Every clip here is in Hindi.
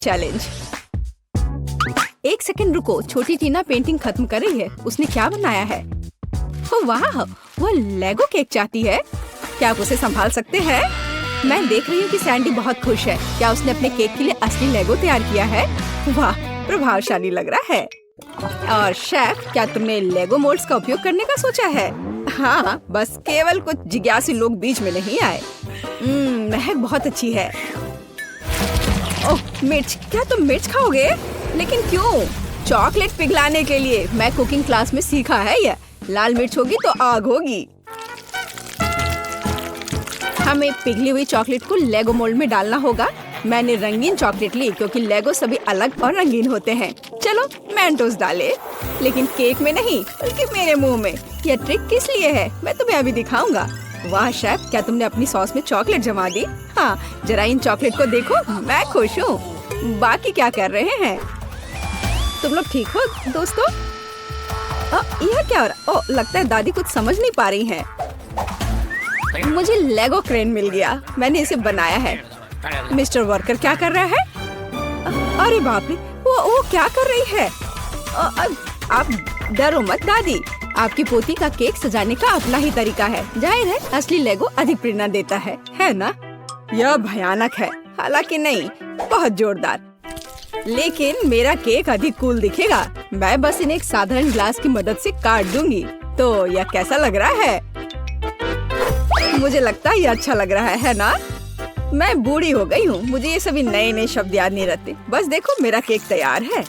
चैलेंज। एक सेकंड रुको, छोटी टीना पेंटिंग खत्म कर रही है। उसने क्या बनाया है? ओह वाह, वो लेगो केक चाहती है। क्या आप उसे संभाल सकते हैं? मैं देख रही हूँ कि सैंडी बहुत खुश है। क्या उसने अपने केक के लिए असली लेगो तैयार किया है? वाह, प्रभावशाली लग रहा है। और शेफ, क्या तुमने लेगो मोल्ड्स का उपयोग करने का सोचा है? हाँ, बस केवल कुछ जिज्ञासु लोग बीच में नहीं आए। महक बहुत अच्छी है। ओह मिर्च, क्या तुम मिर्च खाओगे? लेकिन क्यों? चॉकलेट पिघलाने के लिए। मैं कुकिंग क्लास में सीखा है ये। लाल मिर्च होगी तो आग होगी। हमें पिघली हुई चॉकलेट को लेगो मोल्ड में डालना होगा। मैंने रंगीन चॉकलेट ली क्योंकि लेगो सभी अलग और रंगीन होते हैं। चलो मेंटोस डाले, लेकिन केक में नहीं बल्कि मेरे मुंह में। यह ट्रिक किस लिए है मैं तुम्हें अभी दिखाऊंगा। वाह शेफ, क्या तुमने अपनी सॉस में चॉकलेट जमा दी? हाँ, जरा इन चॉकलेट को देखो, मैं खुश हूँ। बाकी क्या कर रहे हैं तुम लोग? ठीक हो दोस्तों? यह क्या हो रहा? ओह, लगता है दादी कुछ समझ नहीं पा रही हैं। मुझे लेगो क्रेन मिल गया। मैंने इसे बनाया है। मिस्टर वर्कर क्या कर रहा है? अरे बाप रे, वो क्या कर रही है? आप डरो मत दादी, आपकी पोती का केक सजाने का अपना ही तरीका है। जाहिर है असली लेगो अधिक प्रेरणा देता है ना? यह भयानक है, हालांकि नहीं, बहुत जोरदार। लेकिन मेरा केक अधिक कूल दिखेगा। मैं बस इन्हें एक साधारण ग्लास की मदद से काट दूंगी। तो यह कैसा लग रहा है? मुझे लगता है ये अच्छा लग रहा है ना? मैं बूढ़ी हो गई हूँ, मुझे ये सभी नए नए शब्द याद नहीं रहते। बस देखो, मेरा केक तैयार है।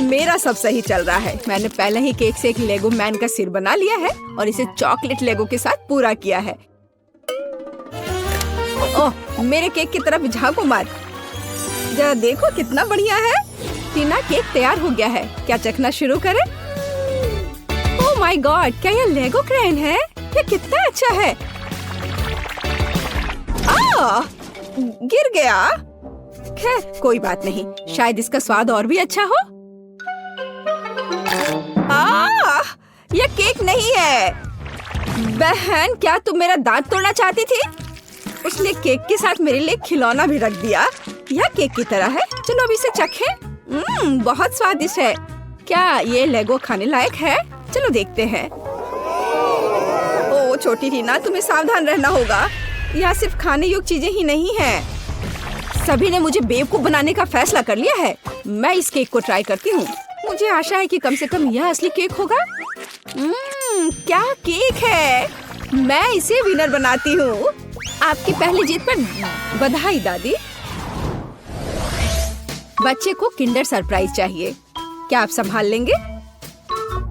मेरा सब सही चल रहा है। मैंने पहले ही केक से एक लेगो मैन का सिर बना लिया है और इसे चॉकलेट लेगो के साथ पूरा किया है। ओह, मेरे केक की तरफ झांको मत। जरा देखो कितना बढ़िया है। टीना, केक तैयार हो गया है। क्या चखना शुरू करें? ओह माय गॉड, क्या यह लेगो क्रेन है? यह कितना अच्छा है। गिर गया। खैर कोई बात नहीं, शायद इसका स्वाद और भी अच्छा हो। यह केक नहीं है। बहन, क्या तुम मेरा दांत तोड़ना चाहती थी? उसने केक के साथ मेरे लिए खिलौना भी रख दिया। यह केक की तरह है। चलो अब इसे चखें। बहुत स्वादिष्ट है। क्या ये लेगो खाने लायक है? चलो देखते हैं। ओ छोटी टीना, तुम्हें सावधान रहना होगा। यहाँ सिर्फ खाने योग्य चीजें ही नहीं हैं। सभी ने मुझे बेवकूफ बनाने का फैसला कर लिया है। मैं इस केक को ट्राई करती हूँ। मुझे आशा है कि कम से कम यह असली केक होगा। क्या केक है! मैं इसे विनर बनाती हूँ। आपकी पहली जीत पर बधाई दादी। बच्चे को किंडर सरप्राइज चाहिए। क्या आप संभाल लेंगे?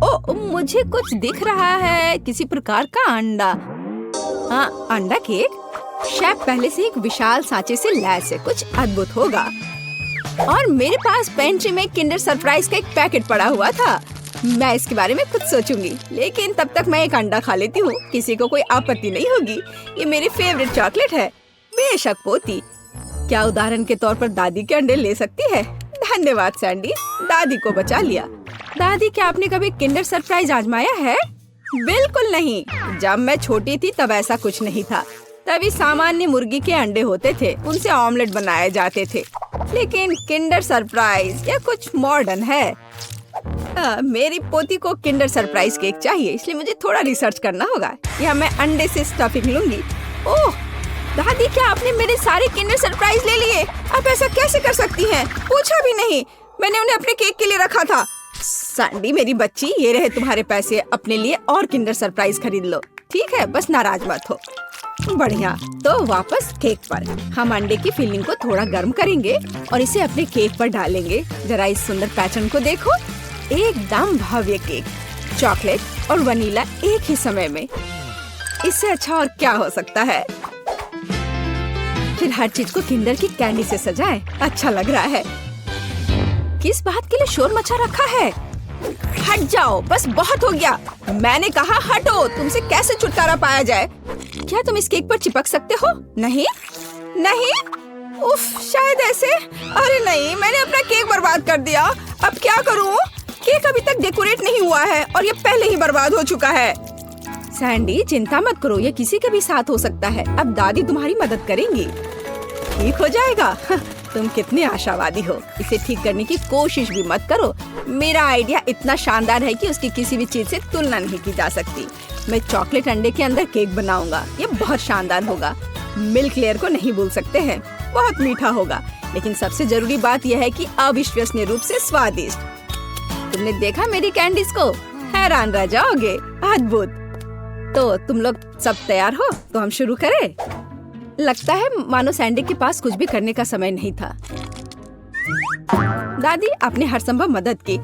ओ, मुझे कुछ दिख रहा है, किसी प्रकार का अंडा। हाँ, अंडा केक। शेफ पहले से एक विशाल सांचे से लैस है, कुछ अद्भुत होगा। और मेरे पास पेंट्री में किंडर सरप्राइज का एक पैकेट पड़ा हुआ था। मैं इसके बारे में कुछ सोचूंगी, लेकिन तब तक मैं एक अंडा खा लेती हूँ। किसी को कोई आपत्ति नहीं होगी। ये मेरी फेवरेट चॉकलेट है। बेशक पोती, क्या उदाहरण के तौर पर दादी के अंडे ले सकती है? धन्यवाद सैंडी, दादी को बचा लिया। दादी, क्या आपने कभी किंडर सरप्राइज आजमाया है? बिल्कुल नहीं। जब मैं छोटी थी तब ऐसा कुछ नहीं था। तभी सामान्य मुर्गी के अंडे होते थे, उनसे ऑमलेट बनाए जाते थे। लेकिन किंडर सरप्राइज यह कुछ मॉडर्न है। मेरी पोती को किंडर सरप्राइज केक चाहिए, इसलिए मुझे थोड़ा रिसर्च करना होगा। यहाँ मैं अंडे से स्टफिंग लूंगी। ओह दादी, क्या आपने मेरे सारे किंडर सरप्राइज ले लिए? आप ऐसा कैसे कर सकती हैं? पूछा भी नहीं। मैंने उन्हें अपने केक के लिए रखा था। सैंडी मेरी बच्ची, ये रहे तुम्हारे पैसे। अपने लिए और किंडर सरप्राइज खरीद लो। ठीक है, बस नाराज मत हो। बढ़िया, तो वापस केक पर। हम अंडे की फिलिंग को थोड़ा गर्म करेंगे और इसे अपने केक पर डालेंगे। जरा इस सुंदर पैटर्न को देखो, एकदम भव्य केक। चॉकलेट और वनीला एक ही समय में। इससे अच्छा और क्या हो सकता है? फिर हर चीज को किंडर की कैंडी से सजाएं। अच्छा लग रहा है। किस बात के लिए शोर मचा रखा है? हट जाओ, बस बहुत हो गया। मैंने कहा हटो। तुमसे कैसे छुटकारा पाया जाए? क्या तुम इस केक पर चिपक सकते हो? नहीं नहीं। उफ, शायद ऐसे। अरे नहीं, मैंने अपना केक बर्बाद कर दिया। अब क्या करूं? केक अभी तक डेकोरेट नहीं हुआ है और ये पहले ही बर्बाद हो चुका है। सैंडी, चिंता मत करो, ये किसी के भी साथ हो सकता है। अब दादी तुम्हारी मदद करेंगी। ठीक हो जाएगा। तुम कितने आशावादी हो। इसे ठीक करने की कोशिश भी मत करो। मेरा आइडिया इतना शानदार है कि उसकी किसी भी चीज से तुलना नहीं की जा सकती। मैं चॉकलेट अंडे के अंदर केक बनाऊंगा। ये बहुत शानदार होगा। मिल्क लेयर को नहीं भूल सकते हैं। बहुत मीठा होगा, लेकिन सबसे जरूरी बात यह है कि अविश्वसनीय रूप से स्वादिष्ट। तुमने देखा मेरी कैंडीज को? हैरान रह जाओगे। अद्भुत। तो तुम लोग सब तैयार हो? तो हम शुरू करें। लगता है मानो सैंडी के पास कुछ भी करने का समय नहीं था। दादी आपने हर संभव मदद की।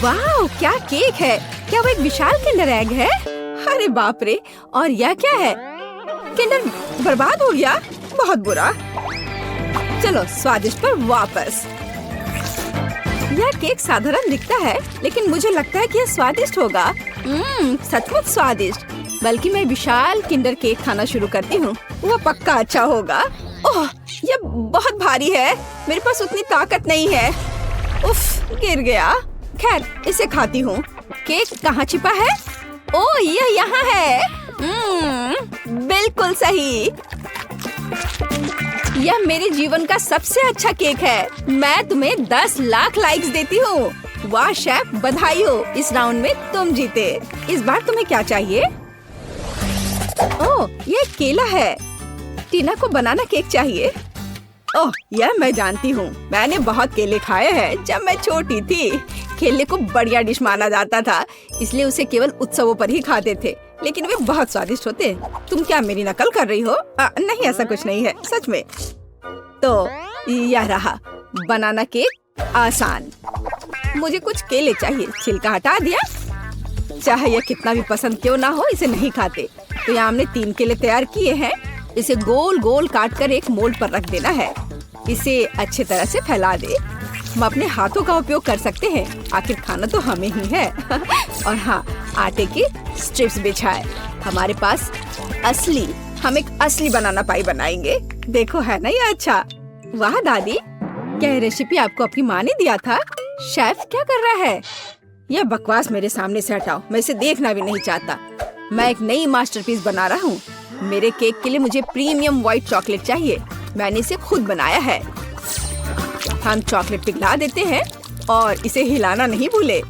वाह, क्या केक है! क्या वो एक विशाल किंडर एग है? अरे बाप रे! और यह क्या है? किंडर बर्बाद हो गया। बहुत बुरा। चलो स्वादिष्ट पर वापस। यह केक साधारण दिखता है, लेकिन मुझे लगता है कि यह स्वादिष्ट होगा। सचमुच स्वादिष्ट। बल्कि मैं विशाल किंडर केक खाना शुरू करती हूँ। वह पक्का अच्छा होगा। ओह, यह बहुत भारी है। मेरे पास उतनी ताकत नहीं है। उफ, गिर गया। खैर, इसे खाती हूँ। केक कहाँ छिपा है? ओह, यह यहाँ है। बिल्कुल सही। यह मेरे जीवन का सबसे अच्छा केक है। मैं तुम्हें 10 लाख लाइक्स देती हूँ। वाह शेफ, बधाई हो। इस राउंड में तुम जीते। इस बार तुम्हें क्या चाहिए? ओह, ये केला है। टीना को बनाना केक चाहिए। ओह, यह मैं जानती हूँ। मैंने बहुत केले खाए हैं जब मैं छोटी थी। केले को बढ़िया डिश माना जाता था, इसलिए उसे केवल उत्सवों पर ही खाते थे। लेकिन वे बहुत स्वादिष्ट होते। तुम क्या मेरी नकल कर रही हो? नहीं, ऐसा कुछ नहीं है, सच में। तो यह रहा बनाना केक। आसान। मुझे कुछ केले चाहिए। छिलका हटा दिया। चाहे यह कितना भी पसंद क्यों ना हो, इसे नहीं खाते। तो यहाँ हमने 3 केले तैयार किए हैं। इसे गोल गोल काट कर एक मोल्ड पर रख देना है। इसे अच्छी तरह से फैला दे। हम अपने हाथों का उपयोग कर सकते हैं, आखिर खाना तो हमें ही है। और हाँ, आटे की स्ट्रिप्स बिछाए। हमारे पास हम एक असली बनाना पाई बनाएंगे। देखो, है ना ये अच्छा? वाह दादी, क्या रेसिपी आपको आपकी माँ ने दिया था? शेफ क्या कर रहा है? यह बकवास मेरे सामने से हटाओ। मैं इसे देखना भी नहीं चाहता। मैं एक नई मास्टरपीस बना रहा हूँ। मेरे केक के लिए मुझे प्रीमियम व्हाइट चॉकलेट चाहिए। मैंने इसे खुद बनाया है। हम चॉकलेट पिघला देते हैं और इसे हिलाना नहीं भूले।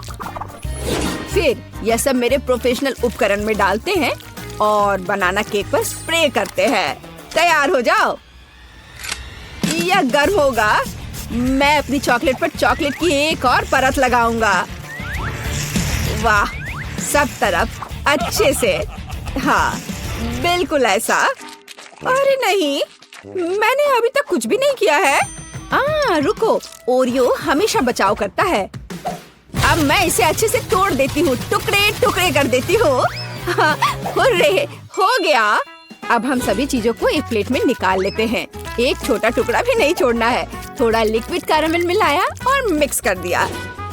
फिर यह सब मेरे प्रोफेशनल उपकरण में डालते हैं और बनाना केक पर स्प्रे करते हैं। तैयार हो जाओ। यह गर्म होगा। मैं अपनी चॉकलेट पर चॉकलेट की एक और परत लगाऊंगा। वाह, सब तरफ अच्छे से। हाँ, बिल्कुल ऐसा। अरे नहीं, मैंने अभी तक कुछ भी नहीं किया है। रुको, ओरियो हमेशा बचाव करता है। अब मैं इसे अच्छे से तोड़ देती हूँ, टुकड़े टुकड़े कर देती हूँ। हुर्रे, हो गया। अब हम सभी चीजों को एक प्लेट में निकाल लेते हैं। एक छोटा टुकड़ा भी नहीं छोड़ना है। थोड़ा लिक्विड कैरामेल मिलाया और मिक्स कर दिया।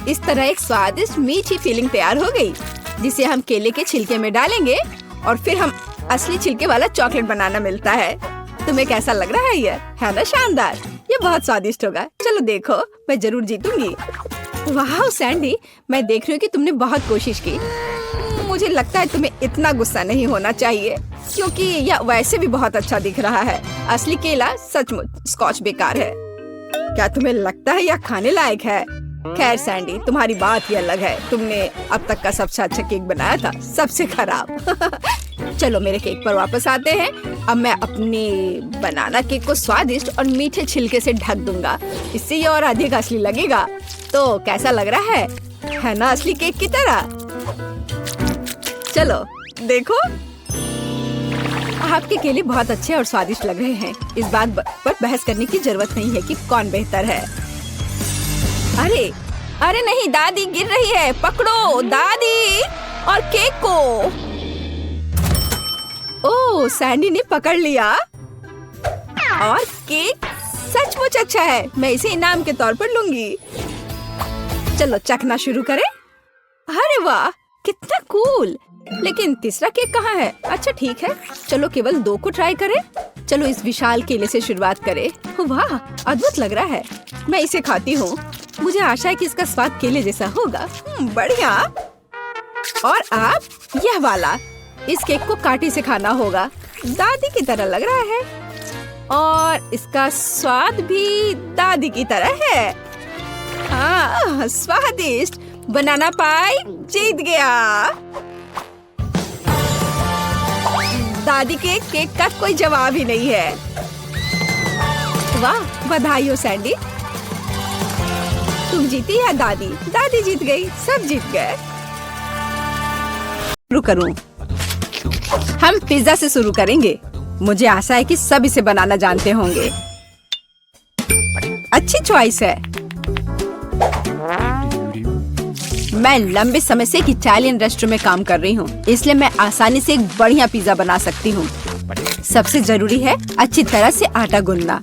इस तरह एक स्वादिष्ट मीठी फीलिंग तैयार हो गई, जिसे हम केले के छिलके में डालेंगे और फिर हम असली छिलके वाला चॉकलेट बनाना मिलता है। तुम्हें कैसा लग रहा है? यह है ना शानदार? ये बहुत स्वादिष्ट होगा। चलो देखो, मैं जरूर जीतूंगी। वाह सैंडी, मैं देख रही हूँ कि तुमने बहुत कोशिश की। मुझे लगता है तुम्हें इतना गुस्सा नहीं होना चाहिए, क्योंकि यह वैसे भी बहुत अच्छा दिख रहा है। असली केला सचमुच स्कॉच बेकार है। क्या तुम्हें लगता है यह खाने लायक है? खैर सैंडी, तुम्हारी बात ही अलग है। तुमने अब तक का सबसे अच्छा केक बनाया था, सबसे खराब। चलो मेरे केक पर वापस आते हैं। अब मैं अपने बनाना केक को स्वादिष्ट और मीठे छिलके से ढक दूंगा। इससे ये और अधिक असली लगेगा। तो कैसा लग रहा है ना असली केक की तरह? चलो देखो, आपके केले बहुत अच्छे और स्वादिष्ट लग रहे हैं। इस बात पर बहस करने की जरूरत नहीं है कि कौन बेहतर है। अरे नहीं, दादी गिर रही है। पकड़ो दादी और केक को। ओह, सैंडी ने पकड़ लिया और केक सचमुच अच्छा है। मैं इसे इनाम के तौर पर लूंगी। चलो चखना शुरू करें। अरे वाह, कितना कूल। लेकिन तीसरा केक कहाँ है? अच्छा ठीक है, चलो केवल 2 को ट्राई करें। चलो इस विशाल केले से शुरुआत करें। वाह, अद्भुत लग रहा है। मैं इसे खाती हूँ। मुझे आशा है कि इसका स्वाद केले जैसा होगा। बढ़िया। और आप यह वाला, इस केक को कांटे से खाना होगा। दादी की तरह लग रहा है। और इसका स्वाद भी दादी की तरह है। हाँ, स्वादिष्ट। बनाना पाई जीत गया। दादी के केक का कोई जवाब ही नहीं है। वाह, बधाई हो सैंडी। तुम जीती या दादी? दादी जीत गई, सब जीत गए। शुरू करूं? हम पिज्जा से शुरू करेंगे। मुझे आशा है कि सब इसे बनाना जानते होंगे। अच्छी चॉइस है। मैं लंबे समय से एक इटालियन रेस्टोरेंट में काम कर रही हूँ, इसलिए मैं आसानी से एक बढ़िया पिज्जा बना सकती हूँ। सबसे जरूरी है अच्छी तरह से आटा गूंदना।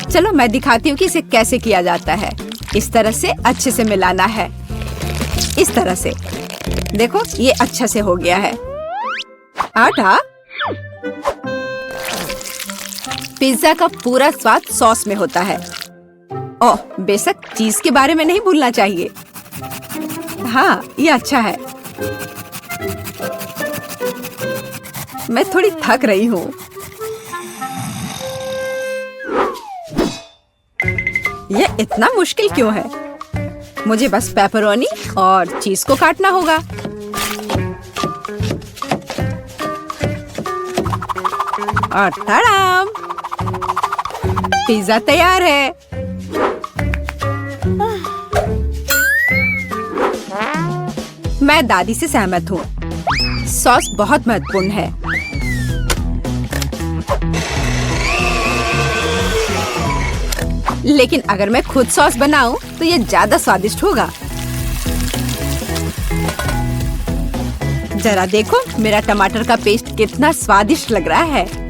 चलो मैं दिखाती हूँ कि इसे कैसे किया जाता है। इस तरह से अच्छे से मिलाना है। इस तरह से देखो, ये अच्छा से हो गया है। आटा। पिज्जा का पूरा स्वाद सॉस में होता है। ओह, बेशक चीज के बारे में नहीं भूलना चाहिए। हाँ, ये अच्छा है। मैं थोड़ी थक रही हूँ। यह इतना मुश्किल क्यों है? मुझे बस पेपरोनी और चीज को काटना होगा। और तड़ाम, पिज्जा तैयार है। मैं दादी से सहमत हूँ। सॉस बहुत महत्वपूर्ण है। लेकिन अगर मैं खुद सॉस बनाऊं तो ये ज्यादा स्वादिष्ट होगा। जरा देखो, मेरा टमाटर का पेस्ट कितना स्वादिष्ट लग रहा है।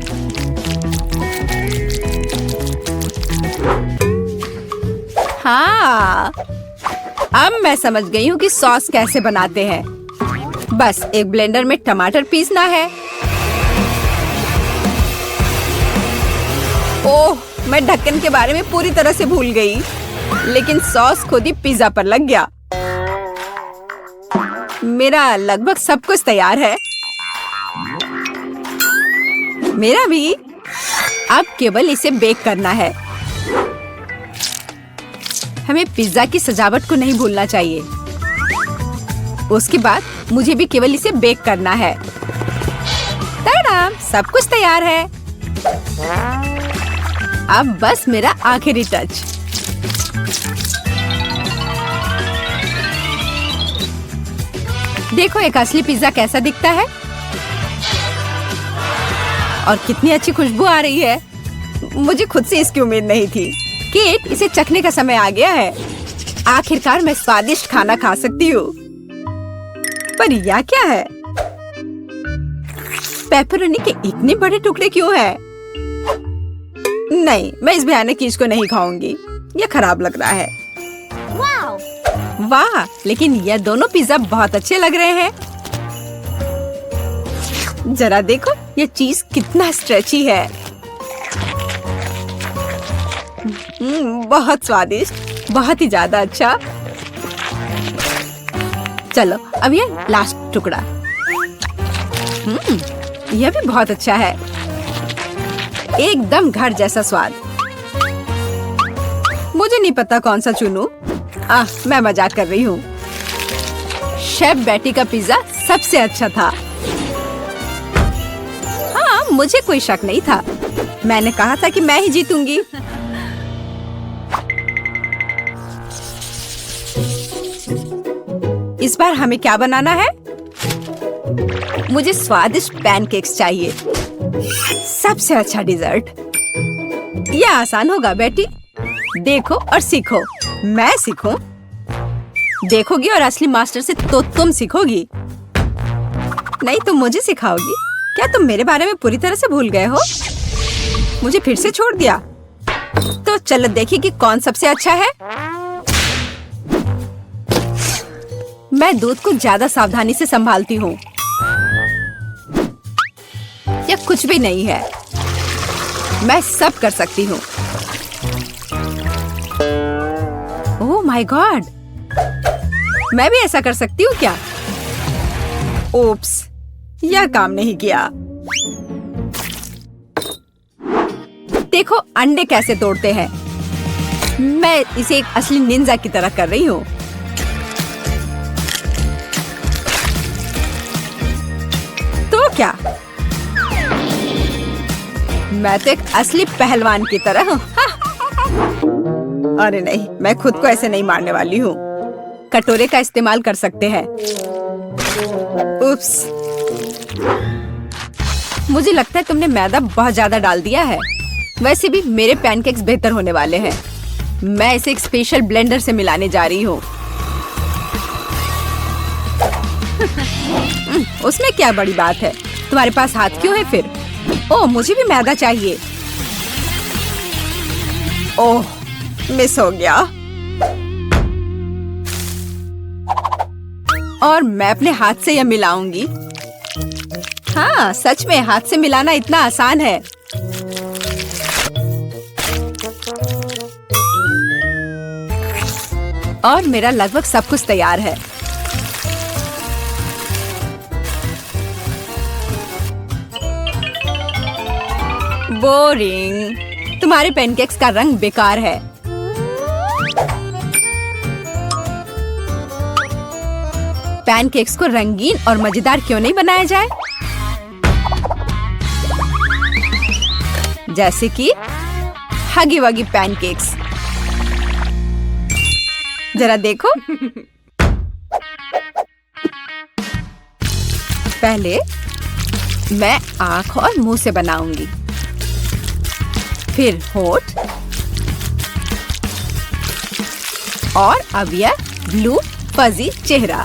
हाँ, अब मैं समझ गई हूँ कि सॉस कैसे बनाते हैं। बस एक ब्लेंडर में टमाटर पीसना है। ओह, मैं ढक्कन के बारे में पूरी तरह से भूल गई। लेकिन सॉस खुद ही पिज्जा पर लग गया। मेरा लगभग सब कुछ तैयार है। मेरा भी। अब केवल इसे बेक करना है। हमें पिज्जा की सजावट को नहीं भूलना चाहिए। उसके बाद मुझे भी केवल इसे बेक करना है। तड़ाम, सब कुछ तैयार है। अब बस मेरा आखिरी टच। देखो एक असली पिज्जा कैसा दिखता है और कितनी अच्छी खुशबू आ रही है। मुझे खुद से इसकी उम्मीद नहीं थी। केट, इसे चखने का समय आ गया है। आखिरकार मैं स्वादिष्ट खाना खा सकती हूँ। पर यह क्या है? पेपरोनी के इतने बड़े टुकड़े क्यों हैं? नहीं, मैं इस भयानक चीज को नहीं खाऊंगी। यह खराब लग रहा है। वाह, लेकिन यह दोनों पिज्जा बहुत अच्छे लग रहे हैं। जरा देखो, यह चीज कितना स्ट्रेची है। बहुत स्वादिष्ट, बहुत ही ज्यादा अच्छा। चलो अब ये लास्ट टुकड़ा। यह भी बहुत अच्छा है। एकदम घर जैसा स्वाद। मुझे नहीं पता कौन सा चुनूं। मैं मजाक कर रही हूँ। शेफ बेटी का पिज्जा सबसे अच्छा था। हाँ, मुझे कोई शक नहीं था। मैंने कहा था कि मैं ही जीतूंगी। इस बार हमें क्या बनाना है? मुझे स्वादिष्ट पैनकेक्स चाहिए। सबसे अच्छा डिजर्ट। यह आसान होगा बेटी। देखो और सीखो। मैं सीखूं? देखोगी और असली मास्टर से तो तुम सीखोगी। नहीं, तुम मुझे सिखाओगी। क्या तुम मेरे बारे में पूरी तरह से भूल गए हो? मुझे फिर से छोड़ दिया। तो चलो देखिए कि कौन सबसे अच्छा है। मैं दूध को ज्यादा सावधानी से संभालती हूँ। यह कुछ भी नहीं है। मैं सब कर सकती हूँ। ओह माय गॉड, मैं भी ऐसा कर सकती हूँ क्या? ओप्स, यह काम नहीं किया। देखो अंडे कैसे तोड़ते हैं। मैं इसे एक असली निंजा की तरह कर रही हूँ। तो क्या मैं तो एक असली पहलवान की तरह हूँ। अरे नहीं, मैं खुद को ऐसे नहीं मारने वाली हूँ। कटोरे का इस्तेमाल कर सकते हैं। उप्स, मुझे लगता है तुमने मैदा बहुत ज्यादा डाल दिया है। वैसे भी मेरे पैनकेक्स बेहतर होने वाले हैं। मैं इसे एक स्पेशल ब्लेंडर से मिलाने जा रही हूँ। उसमें क्या बड़ी बात है। तुम्हारे पास हाथ क्यों है फिर? ओह, मुझे भी मैदा चाहिए। ओह, मिस हो गया। और मैं अपने हाथ से यह मिलाऊंगी। हाँ, सच में हाथ से मिलाना इतना आसान है। और मेरा लगभग सब कुछ तैयार है। बोरिंग। तुम्हारे पैनकेक्स का रंग बेकार है। पैनकेक्स को रंगीन और मजेदार क्यों नहीं बनाया जाए? जैसे कि हगी वगी पैनकेक्स। जरा देखो। पहले मैं आँख और मुंह से बनाऊंगी, फिर होठ, और अब यह ब्लू फजी चेहरा।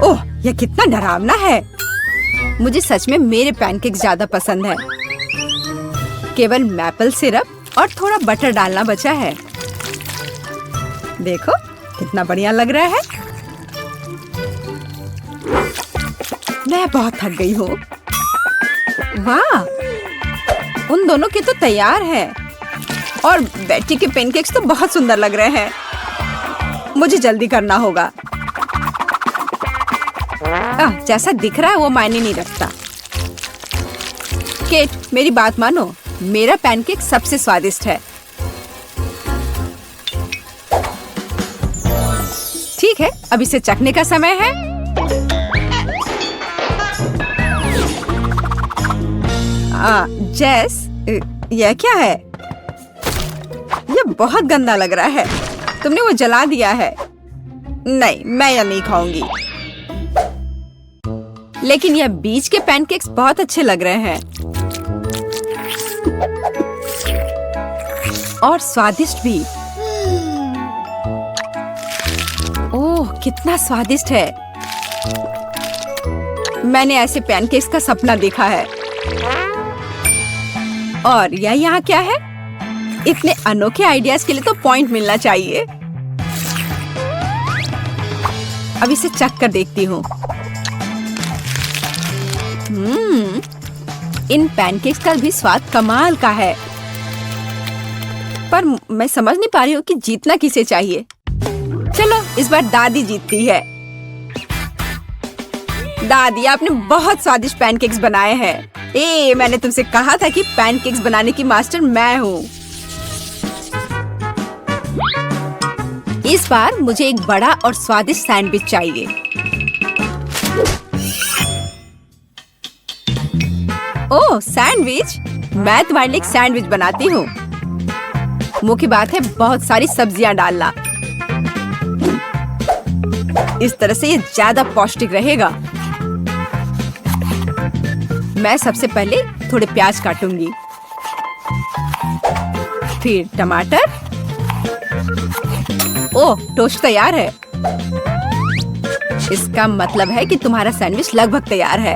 ओह, यह कितना डरावना है। मुझे सच में मेरे पैनकेक्स ज्यादा पसंद है। केवल मैपल सिरप और थोड़ा बटर डालना बचा है। देखो कितना बढ़िया लग रहा है। मैं बहुत थक गई हूँ। वाह, उन दोनों के तो तैयार है। और बेटी के पैनकेक्स तो बहुत सुंदर लग रहे हैं। मुझे जल्दी करना होगा। जैसा दिख रहा है वो मायने नहीं रखता। केट, मेरी बात मानो, मेरा पैनकेक सबसे स्वादिष्ट है। ठीक है, अब इसे चखने का समय है। जेस, यह क्या है? यह बहुत गंदा लग रहा है। तुमने वो जला दिया है। नहीं, मैं यह नहीं खाऊंगी। लेकिन यह बीज के पैनकेक्स बहुत अच्छे लग रहे हैं और स्वादिष्ट भी। ओह, कितना स्वादिष्ट है। मैंने ऐसे पैनकेक्स का सपना देखा है। और यह यहाँ क्या है? इतने अनोखे आइडियाज के लिए तो पॉइंट मिलना चाहिए। अब इसे चख कर देखती हूँ। इन पैनकेक्स का भी स्वाद कमाल का है। पर मैं समझ नहीं पा रही हूँ कि जीतना किसे चाहिए। चलो, इस बार दादी जीतती है। दादी, आपने बहुत स्वादिष्ट पैनकेक्स बनाए हैं। मैंने तुमसे कहा था कि पैनकेक्स बनाने की मास्टर मैं हूँ। इस बार मुझे एक बड़ा और स्वादिष्ट सैंडविच चाहिए। ओह, सैंडविच? मैं तुम्हारे लिए एक सैंडविच बनाती हूँ। मुख्य बात है बहुत सारी सब्जियां डालना। इस तरह से ये ज्यादा पौष्टिक रहेगा। मैं सबसे पहले थोड़े प्याज काटूंगी, फिर टमाटर। ओह, टोस्ट तैयार है। इसका मतलब है कि तुम्हारा सैंडविच लगभग तैयार है।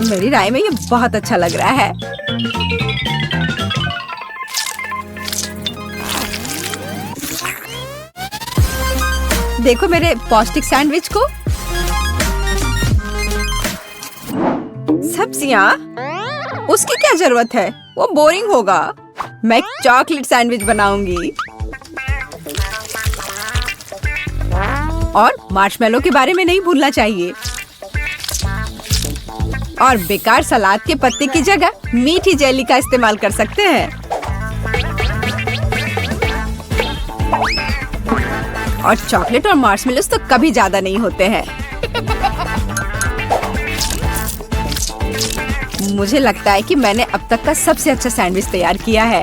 मेरी राय में ये बहुत अच्छा लग रहा है। देखो मेरे पौष्टिक सैंडविच को। सब्जियां? उसकी क्या जरूरत है? वो बोरिंग होगा। मैं एक चॉकलेट सैंडविच बनाऊंगी। और मार्शमेलो के बारे में नहीं भूलना चाहिए। और बेकार सलाद के पत्ते की जगह मीठी जेली का इस्तेमाल कर सकते हैं। और चॉकलेट और मार्शमेलोस तो कभी ज्यादा नहीं होते हैं। मुझे लगता है कि मैंने अब तक का सबसे अच्छा सैंडविच तैयार किया है।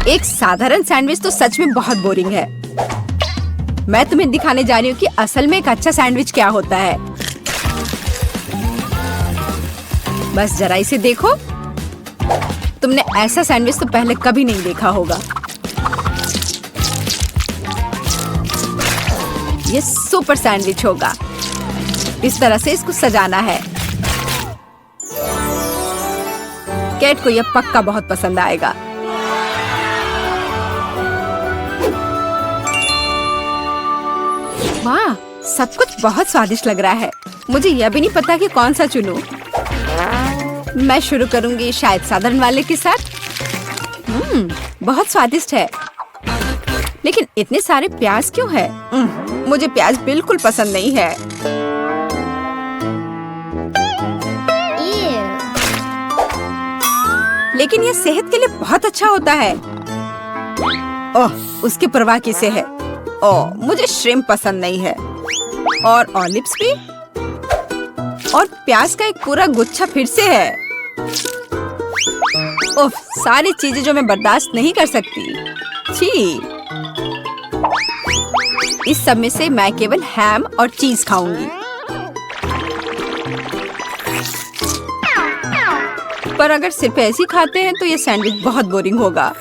एक साधारण सैंडविच तो सच में बहुत बोरिंग है। मैं तुम्हें दिखाने जा रही हूँ कि असल में एक अच्छा सैंडविच क्या होता है। बस जरा इसे देखो। तुमने ऐसा सैंडविच तो पहले कभी नहीं देखा होगा। ये सुपर सैंडविच होगा। इस तरह से इसको सजाना है। कैट को यह पक्का बहुत पसंद आएगा। वाह, सब कुछ बहुत स्वादिष्ट लग रहा है। मुझे यह भी नहीं पता कि कौन सा चुनूं। मैं शुरू करूंगी शायद साधारण वाले के साथ। बहुत स्वादिष्ट है। लेकिन इतने सारे प्याज क्यों है? मुझे प्याज बिल्कुल पसंद नहीं है। लेकिन यह सेहत के लिए बहुत अच्छा होता है। ओह, उसकी परवाह किसे है? ओह, मुझे श्रिम्प पसंद नहीं है। और ऑलिव्स भी। और प्याज का एक पूरा गुच्छा फिर से है। ओह, सारी चीजें जो मैं बर्दाश्त नहीं कर सकती। छी। इस सब में से मैं केवल हैम और चीज खाऊंगी। पर अगर सिर्फ ऐसे ही खाते हैं तो ये सैंडविच बहुत बोरिंग होगा।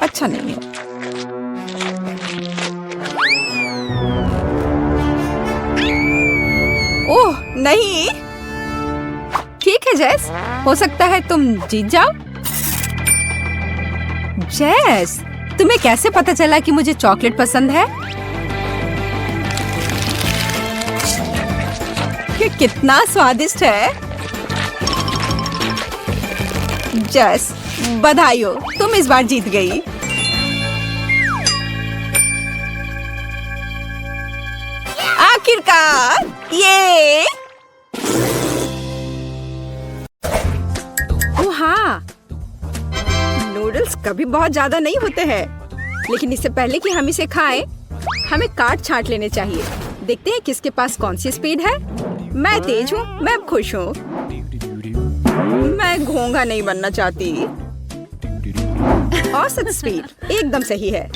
अच्छा नहीं है। ओह नहीं। ठीक है जेस, हो सकता है तुम जीत जाओ। जेस, तुम्हें कैसे पता चला कि मुझे चॉकलेट पसंद है? ये कितना स्वादिष्ट है। जेस, बधाई हो, तुम इस बार जीत गई। आखिरकार, ये हाँ, नूडल्स कभी बहुत ज्यादा नहीं होते हैं। लेकिन इससे पहले कि हम इसे खाएं, हमें काट छांट लेने चाहिए। देखते हैं किसके पास कौन सी स्पीड है। मैं तेज हूँ, मैं अब खुश हूँ। मैं घोंघा नहीं बनना चाहती। औसत स्पीड एकदम सही है।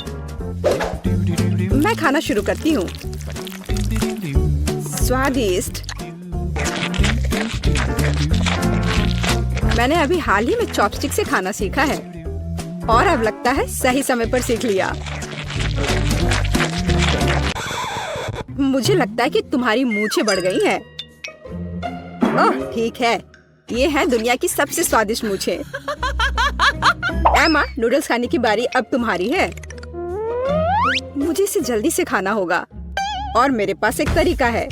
मैं खाना शुरू करती हूँ। स्वादिष्ट। मैंने अभी हाल ही में चॉपस्टिक से खाना सीखा है और अब लगता है सही समय पर सीख लिया। मुझे लगता है कि तुम्हारी मूंछें बढ़ गई हैं। ओह ठीक है, ये है दुनिया की सबसे स्वादिष्ट मूंछें। एमा, नूडल्स खाने की बारी अब तुम्हारी है। मुझे इसे जल्दी से खाना होगा और मेरे पास एक तरीका है।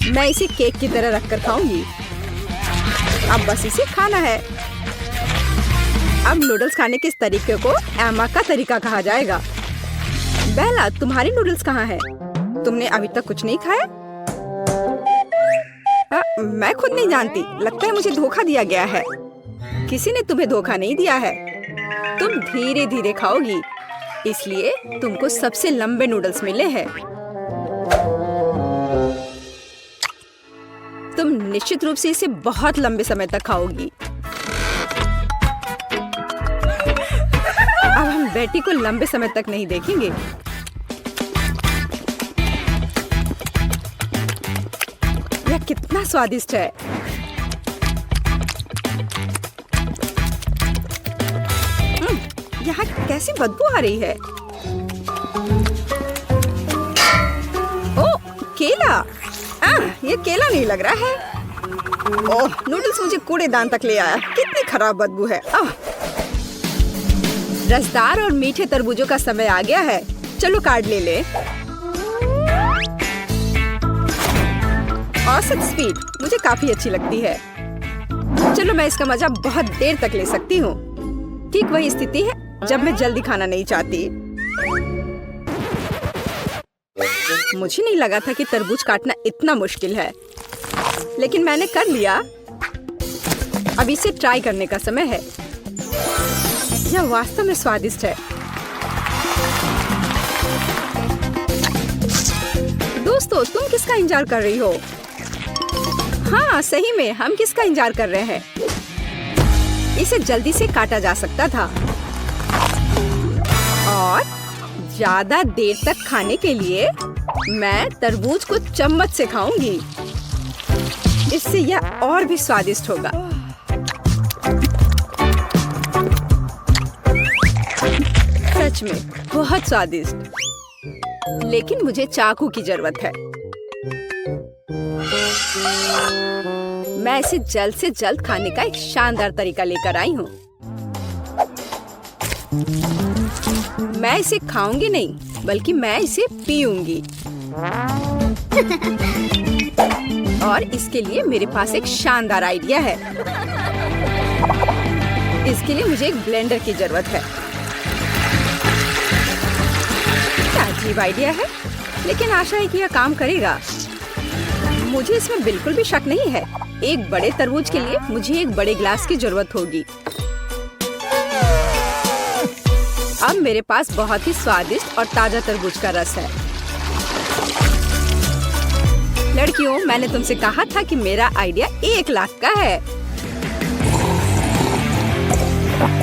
मैं इसे केक की तरह रखकर खाऊंगी। अब बस इसे खाना है। अब नूडल्स खाने के इस तरीके को एमा का तरीका कहा जाएगा। बेला, तुम्हारी नूडल्स कहाँ है? तुमने अभी तक कुछ नहीं खाया? मैं खुद नहीं जानती। लगता है मुझे धोखा दिया गया है। किसी ने तुम्हें धोखा नहीं दिया है। तुम धीरे धीरे खाओगी, इसलिए तुमको सबसे लंबे नूडल्स मिले हैं। तुम निश्चित रूप से इसे बहुत लंबे समय तक खाओगी। अब हम बेटी को लंबे समय तक नहीं देखेंगे। यह कितना स्वादिष्ट है। यहाँ कैसी बदबू आ रही है। ओह, केला। ये केला नहीं लग रहा है। ओह, नूडल्स मुझे कूड़ेदान तक ले आया। कितनी खराब बदबू है। रसदार और मीठे तरबूजों का समय आ गया है। चलो कार्ड ले ले। औसत स्पीड मुझे काफी अच्छी लगती है। चलो मैं इसका मजा बहुत देर तक ले सकती हूँ। ठीक वही स्थिति है जब मैं जल्दी खाना नहीं चाहती। मुझे नहीं लगा था कि तरबूज काटना इतना मुश्किल है, लेकिन मैंने कर लिया। अब इसे ट्राई करने का समय है। यह वास्तव में स्वादिष्ट है। दोस्तों, तुम किसका इंतजार कर रही हो? हाँ, सही में हम किसका इंतजार कर रहे हैं? इसे जल्दी से काटा जा सकता था और ज्यादा देर तक खाने के लिए मैं तरबूज को चम्मच से खाऊंगी। इससे यह और भी स्वादिष्ट होगा। सच में बहुत स्वादिष्ट। लेकिन मुझे चाकू की जरूरत है। मैं इसे जल्द से जल्द खाने का एक शानदार तरीका लेकर आई हूँ। मैं इसे खाऊंगी नहीं, बल्कि मैं इसे पीऊंगी। और इसके लिए मेरे पास एक शानदार आइडिया है। इसके लिए मुझे एक ब्लेंडर की जरूरत है। क्या अजीब आइडिया है, लेकिन आशा है कि यह काम करेगा। मुझे इसमें बिल्कुल भी शक नहीं है। एक बड़े तरबूज के लिए मुझे एक बड़े ग्लास की जरूरत होगी। अब मेरे पास बहुत ही स्वादिष्ट और ताजा तरबूज का रस है। लड़कियों, मैंने तुमसे कहा था कि मेरा आइडिया 1 लाख का है।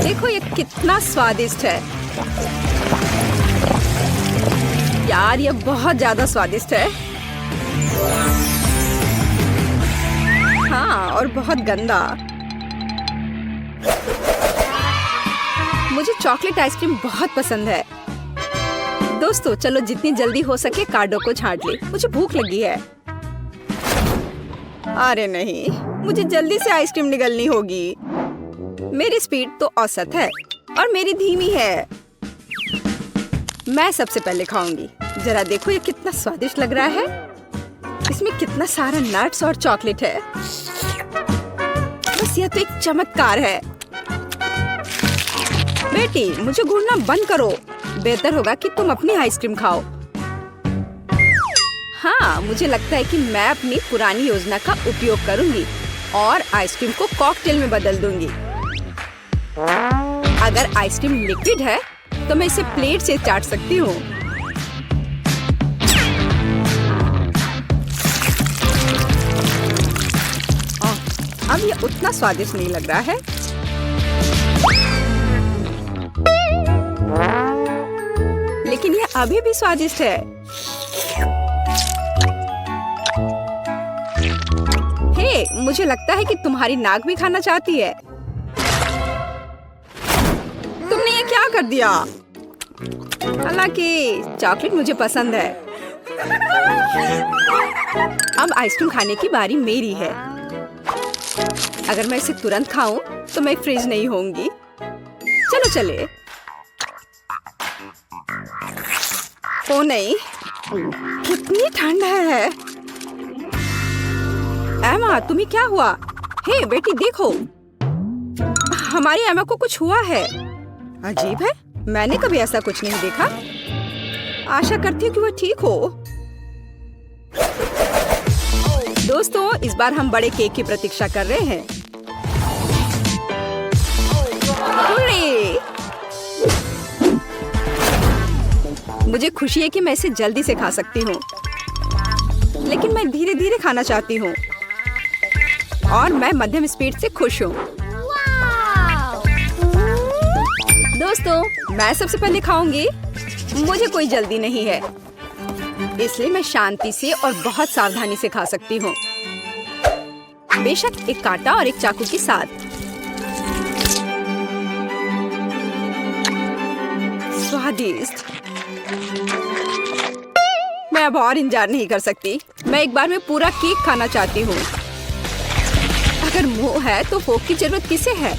देखो ये कितना स्वादिष्ट है। यार, ये बहुत ज्यादा स्वादिष्ट है। हाँ, और बहुत गंदा। मुझे चॉकलेट आइसक्रीम बहुत पसंद है। दोस्तों, चलो जितनी जल्दी हो सके कार्डो को छांट ले। मुझे भूख लगी है। अरे नहीं, मुझे जल्दी से आइसक्रीम निगलनी होगी। मेरी स्पीड तो औसत है और मेरी धीमी है। मैं सबसे पहले खाऊंगी। जरा देखो ये कितना स्वादिष्ट लग रहा है। इसमें कितना सारा नट्स और चॉकलेट है। बस यह तो एक चमत्कार है। बेटी, मुझे घूरना बंद करो। बेहतर होगा कि तुम अपनी आइसक्रीम खाओ। हाँ, मुझे लगता है कि मैं अपनी पुरानी योजना का उपयोग करूंगी और आइसक्रीम को कॉकटेल में बदल दूंगी। अगर आइसक्रीम लिक्विड है तो मैं इसे प्लेट से चाट सकती हूँ। अब ये उतना स्वादिष्ट नहीं लग रहा है। लेकिन ये अभी भी स्वादिष्ट है। हे, मुझे लगता है कि तुम्हारी नाक भी खाना चाहती है। तुमने ये क्या कर दिया? हालांकि चॉकलेट मुझे पसंद है। अब आइसक्रीम खाने की बारी मेरी है। अगर मैं इसे तुरंत खाऊं तो मैं फ्रीज नहीं होंगी। चलो चले। ओ नहीं, कितनी ठंड है। एमा, तुम्हें क्या हुआ? हे बेटी, देखो, हमारी एमा को कुछ हुआ है। अजीब है, मैंने कभी ऐसा कुछ नहीं देखा। आशा करती हूँ कि वो ठीक हो। दोस्तों, इस बार हम बड़े केक की प्रतीक्षा कर रहे हैं। मुझे खुशी है कि मैं इसे जल्दी से खा सकती हूँ, लेकिन मैं धीरे धीरे खाना चाहती हूँ और मैं मध्यम स्पीड से खुश हूँ। दोस्तों, मैं सबसे पहले खाऊंगी। मुझे कोई जल्दी नहीं है, इसलिए मैं शांति से और बहुत सावधानी से खा सकती हूँ। बेशक एक कांटा और एक चाकू के साथ। स्वादिष्ट। मैं अब और इंतजार नहीं कर सकती। मैं एक बार में पूरा केक खाना चाहती हूँ। अगर मुंह है तो फोक की जरूरत किसे है?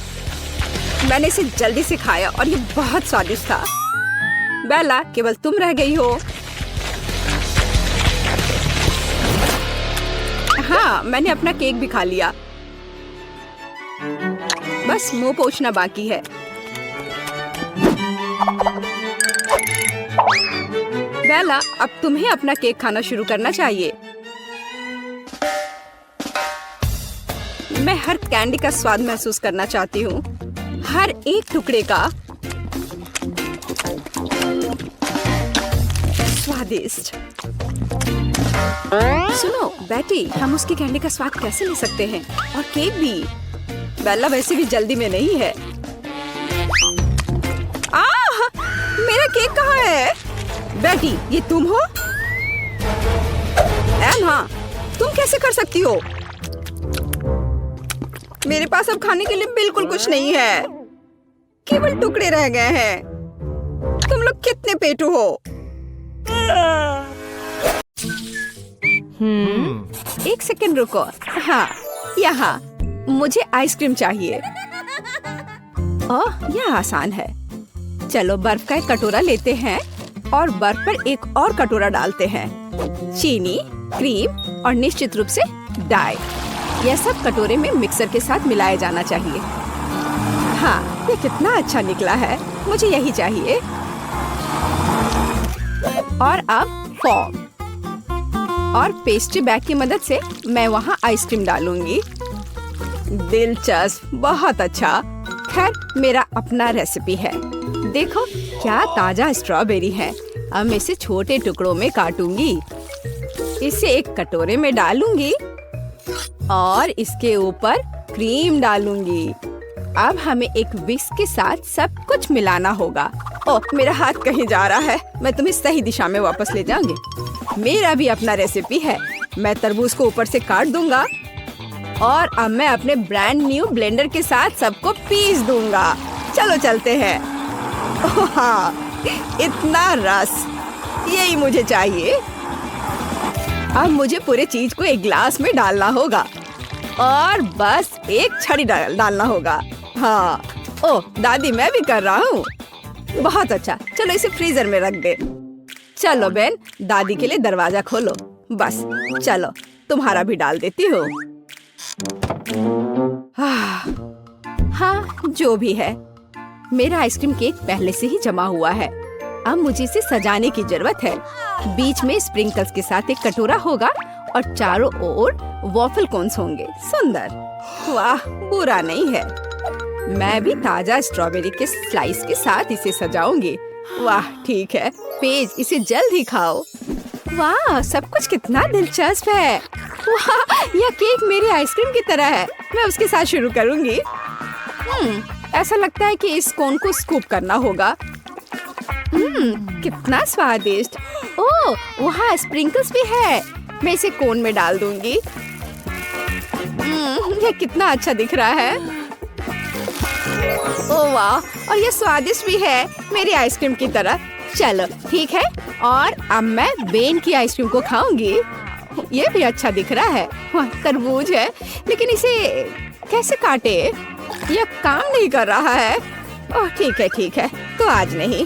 मैंने इसे जल्दी से खाया और ये बहुत स्वादिष्ट था। बेला, केवल तुम रह गई हो। हाँ, मैंने अपना केक भी खा लिया। बस मुंह पोंछना बाकी है। बेला, अब तुम्हें अपना केक खाना शुरू करना चाहिए। मैं हर कैंडी का स्वाद महसूस करना चाहती हूँ, हर एक टुकड़े का। स्वादिष्ट। सुनो बेटी, हम उसकी कैंडी का स्वाद कैसे ले सकते हैं? और केक भी। बेला वैसे भी जल्दी में नहीं है। मेरा केक कहाँ है? बेटी, ये तुम हो? एम्मा, तुम कैसे कर सकती हो? मेरे पास अब खाने के लिए बिल्कुल कुछ नहीं है, केवल टुकड़े रह गए हैं। तुम लोग कितने पेटू हो? एक सेकंड रुको। हाँ, यहाँ मुझे आइसक्रीम चाहिए। ओह, यह आसान है। चलो बर्फ का एक कटोरा लेते हैं और बर्फ पर एक और कटोरा डालते हैं। चीनी, क्रीम और निश्चित रूप से डाई। यह सब कटोरे में मिक्सर के साथ मिलाया जाना चाहिए। हाँ, ये कितना अच्छा निकला है, मुझे यही चाहिए। और अब फॉर्म और पेस्ट्री बैग की मदद से मैं वहाँ आइसक्रीम डालूंगी। दिलचस्प, बहुत अच्छा। खैर, मेरा अपना रेसिपी है। देखो क्या ताजा स्ट्रॉबेरी है। अब मैं इसे छोटे टुकड़ों में काटूंगी, इसे एक कटोरे में डालूंगी और इसके ऊपर क्रीम डालूंगी। अब हमें एक विस्क के साथ सब कुछ मिलाना होगा। ओह, मेरा हाथ कहीं जा रहा है। मैं तुम्हें सही दिशा में वापस ले जाऊंगी। मेरा भी अपना रेसिपी है। मैं तरबूज को ऊपर से काट दूंगा और अब मैं अपने ब्रांड न्यू ब्लेंडर के साथ सबको पीस दूंगा। चलो चलते हैं। ओह हाँ, इतना रस, यही मुझे चाहिए। अब मुझे पूरे चीज को एक ग्लास में डालना होगा और बस एक छड़ी डालना होगा। हाँ, ओह दादी, मैं भी कर रहा हूँ। बहुत अच्छा, चलो इसे फ्रीजर में रख दे। चलो बेन, दादी के लिए दरवाजा खोलो। बस चलो, तुम्हारा भी डाल देती हूँ। हाँ, जो भी है, मेरा आइसक्रीम केक पहले से ही जमा हुआ है। अब मुझे इसे सजाने की जरूरत है। बीच में स्प्रिंकल्स के साथ एक कटोरा होगा और चारों ओर वॉफल कोन्स होंगे। सुंदर, वाह, बुरा नहीं है। मैं भी ताजा स्ट्रॉबेरी के स्लाइस के साथ इसे सजाऊंगी। वाह, ठीक है। पेज, इसे जल्द ही खाओ। वाह, सब कुछ कितना दिलचस्प है। वाह, यह केक मेरी आइसक्रीम की तरह है। मैं उसके साथ शुरू करूंगी। ऐसा लगता है कि इस कोन को स्कूप करना होगा। कितना स्वादिष्ट। ओह, वहाँ स्प्रिंकल्स भी है। मैं इसे कोन में डाल दूंगी। यह कितना अच्छा दिख रहा है। ओह वाह, और ये स्वादिष्ट भी है, मेरी आइसक्रीम की तरह। चलो ठीक है, और अब मैं बेन की आइसक्रीम को खाऊंगी। ये भी अच्छा दिख रहा है। तरबूज है, लेकिन इसे कैसे काटे? यह काम नहीं कर रहा है। ओह ठीक है, तो आज नहीं।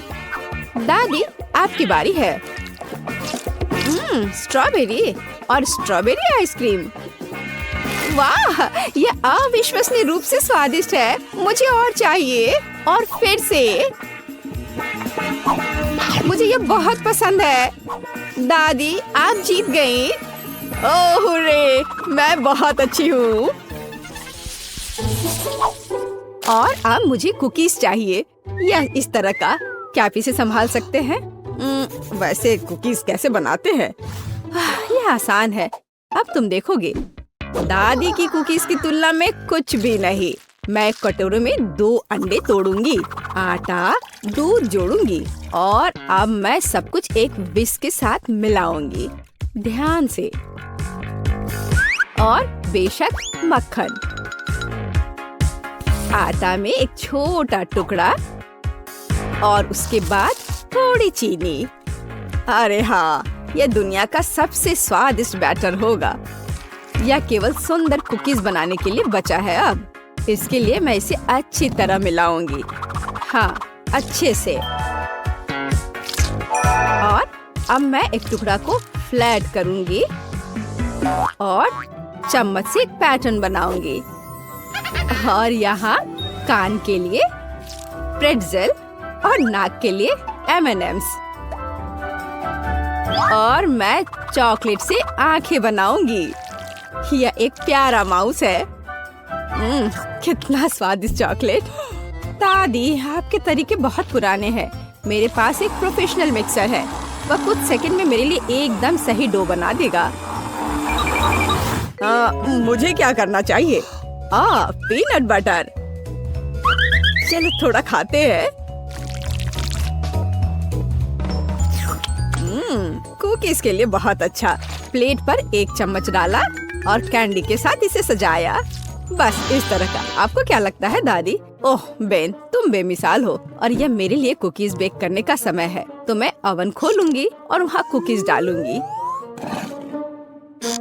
दादी, आपकी बारी है। स्ट्रॉबेरी और स्ट्रॉबेरी आइसक्रीम। वाह, ये अविश्वसनीय रूप से स्वादिष्ट है। मुझे और चाहिए, और फिर से। मुझे ये बहुत पसंद है। दादी, आप जीत गई। ओह रे, मैं बहुत अच्छी हूँ। और अब मुझे कुकीज चाहिए, या इस तरह का। क्या आप इसे संभाल सकते हैं? वैसे कुकीज कैसे बनाते हैं? यह आसान है, अब तुम देखोगे। दादी की कुकीज की तुलना में कुछ भी नहीं। मैं कटोरे में 2 अंडे तोड़ूंगी, आटा, दूध जोड़ूंगी और अब मैं सब कुछ एक विस्क के साथ मिलाऊंगी, ध्यान से। और बेशक मक्खन। आटा में एक छोटा टुकड़ा और उसके बाद थोड़ी चीनी। अरे हाँ, यह दुनिया का सबसे स्वादिष्ट बैटर होगा। यह केवल सुंदर कुकीज बनाने के लिए बचा है। अब इसके लिए मैं इसे अच्छी तरह मिलाऊंगी। हाँ, अच्छे से। और अब मैं एक टुकड़ा को फ्लैट करूंगी और चम्मच से एक पैटर्न बनाऊंगी। और यहाँ कान के लिए प्रेट्ज़ेल और नाक के लिए M&Ms। और मैं चॉकलेट से आंखें बनाऊंगी। यह एक प्यारा माउस है। कितना स्वादिष्ट चॉकलेट। दादी, आपके तरीके बहुत पुराने हैं। मेरे पास एक प्रोफेशनल मिक्सर है। वह कुछ सेकंड में मेरे लिए एकदम सही डो बना देगा। मुझे क्या करना चाहिए? Peanut butter. चलो थोड़ा खाते हैं। कुकीज के लिए बहुत अच्छा। प्लेट पर एक चम्मच डाला और कैंडी के साथ इसे सजाया। बस इस तरह का। आपको क्या लगता है दादी? ओह बेन, तुम बेमिसाल हो। और यह मेरे लिए कुकीज बेक करने का समय है। तो मैं ओवन खोलूंगी और वहाँ कुकीज डालूंगी।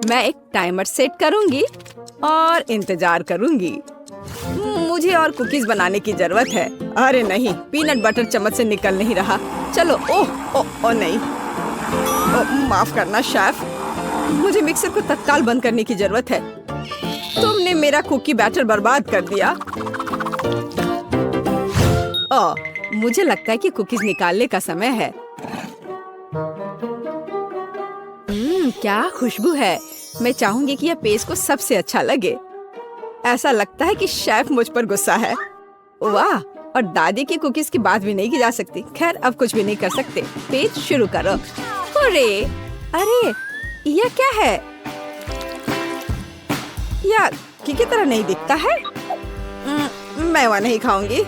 मैं एक टाइमर सेट करूंगी और इंतजार करूंगी। मुझे और कुकीज बनाने की जरूरत है। अरे नहीं, पीनट बटर चम्मच से निकल नहीं रहा। चलो, ओह नहीं। माफ करना शेफ, मुझे मिक्सर को तत्काल बंद करने की जरूरत है। तुमने मेरा कुकी बैटर बर्बाद कर दिया। मुझे लगता है कि कुकीज निकालने का समय है। क्या खुशबू है। मैं चाहूंगी कि यह पेस्ट को सबसे अच्छा लगे। ऐसा लगता है कि शेफ मुझ पर गुस्सा है। वाह, और दादी की कुकीज की बात भी नहीं की जा सकती। खैर, अब कुछ भी नहीं कर सकते। पेस्ट शुरू करो। अरे यह क्या है? यह की तरह नहीं दिखता है। मैं वह नहीं खाऊंगी।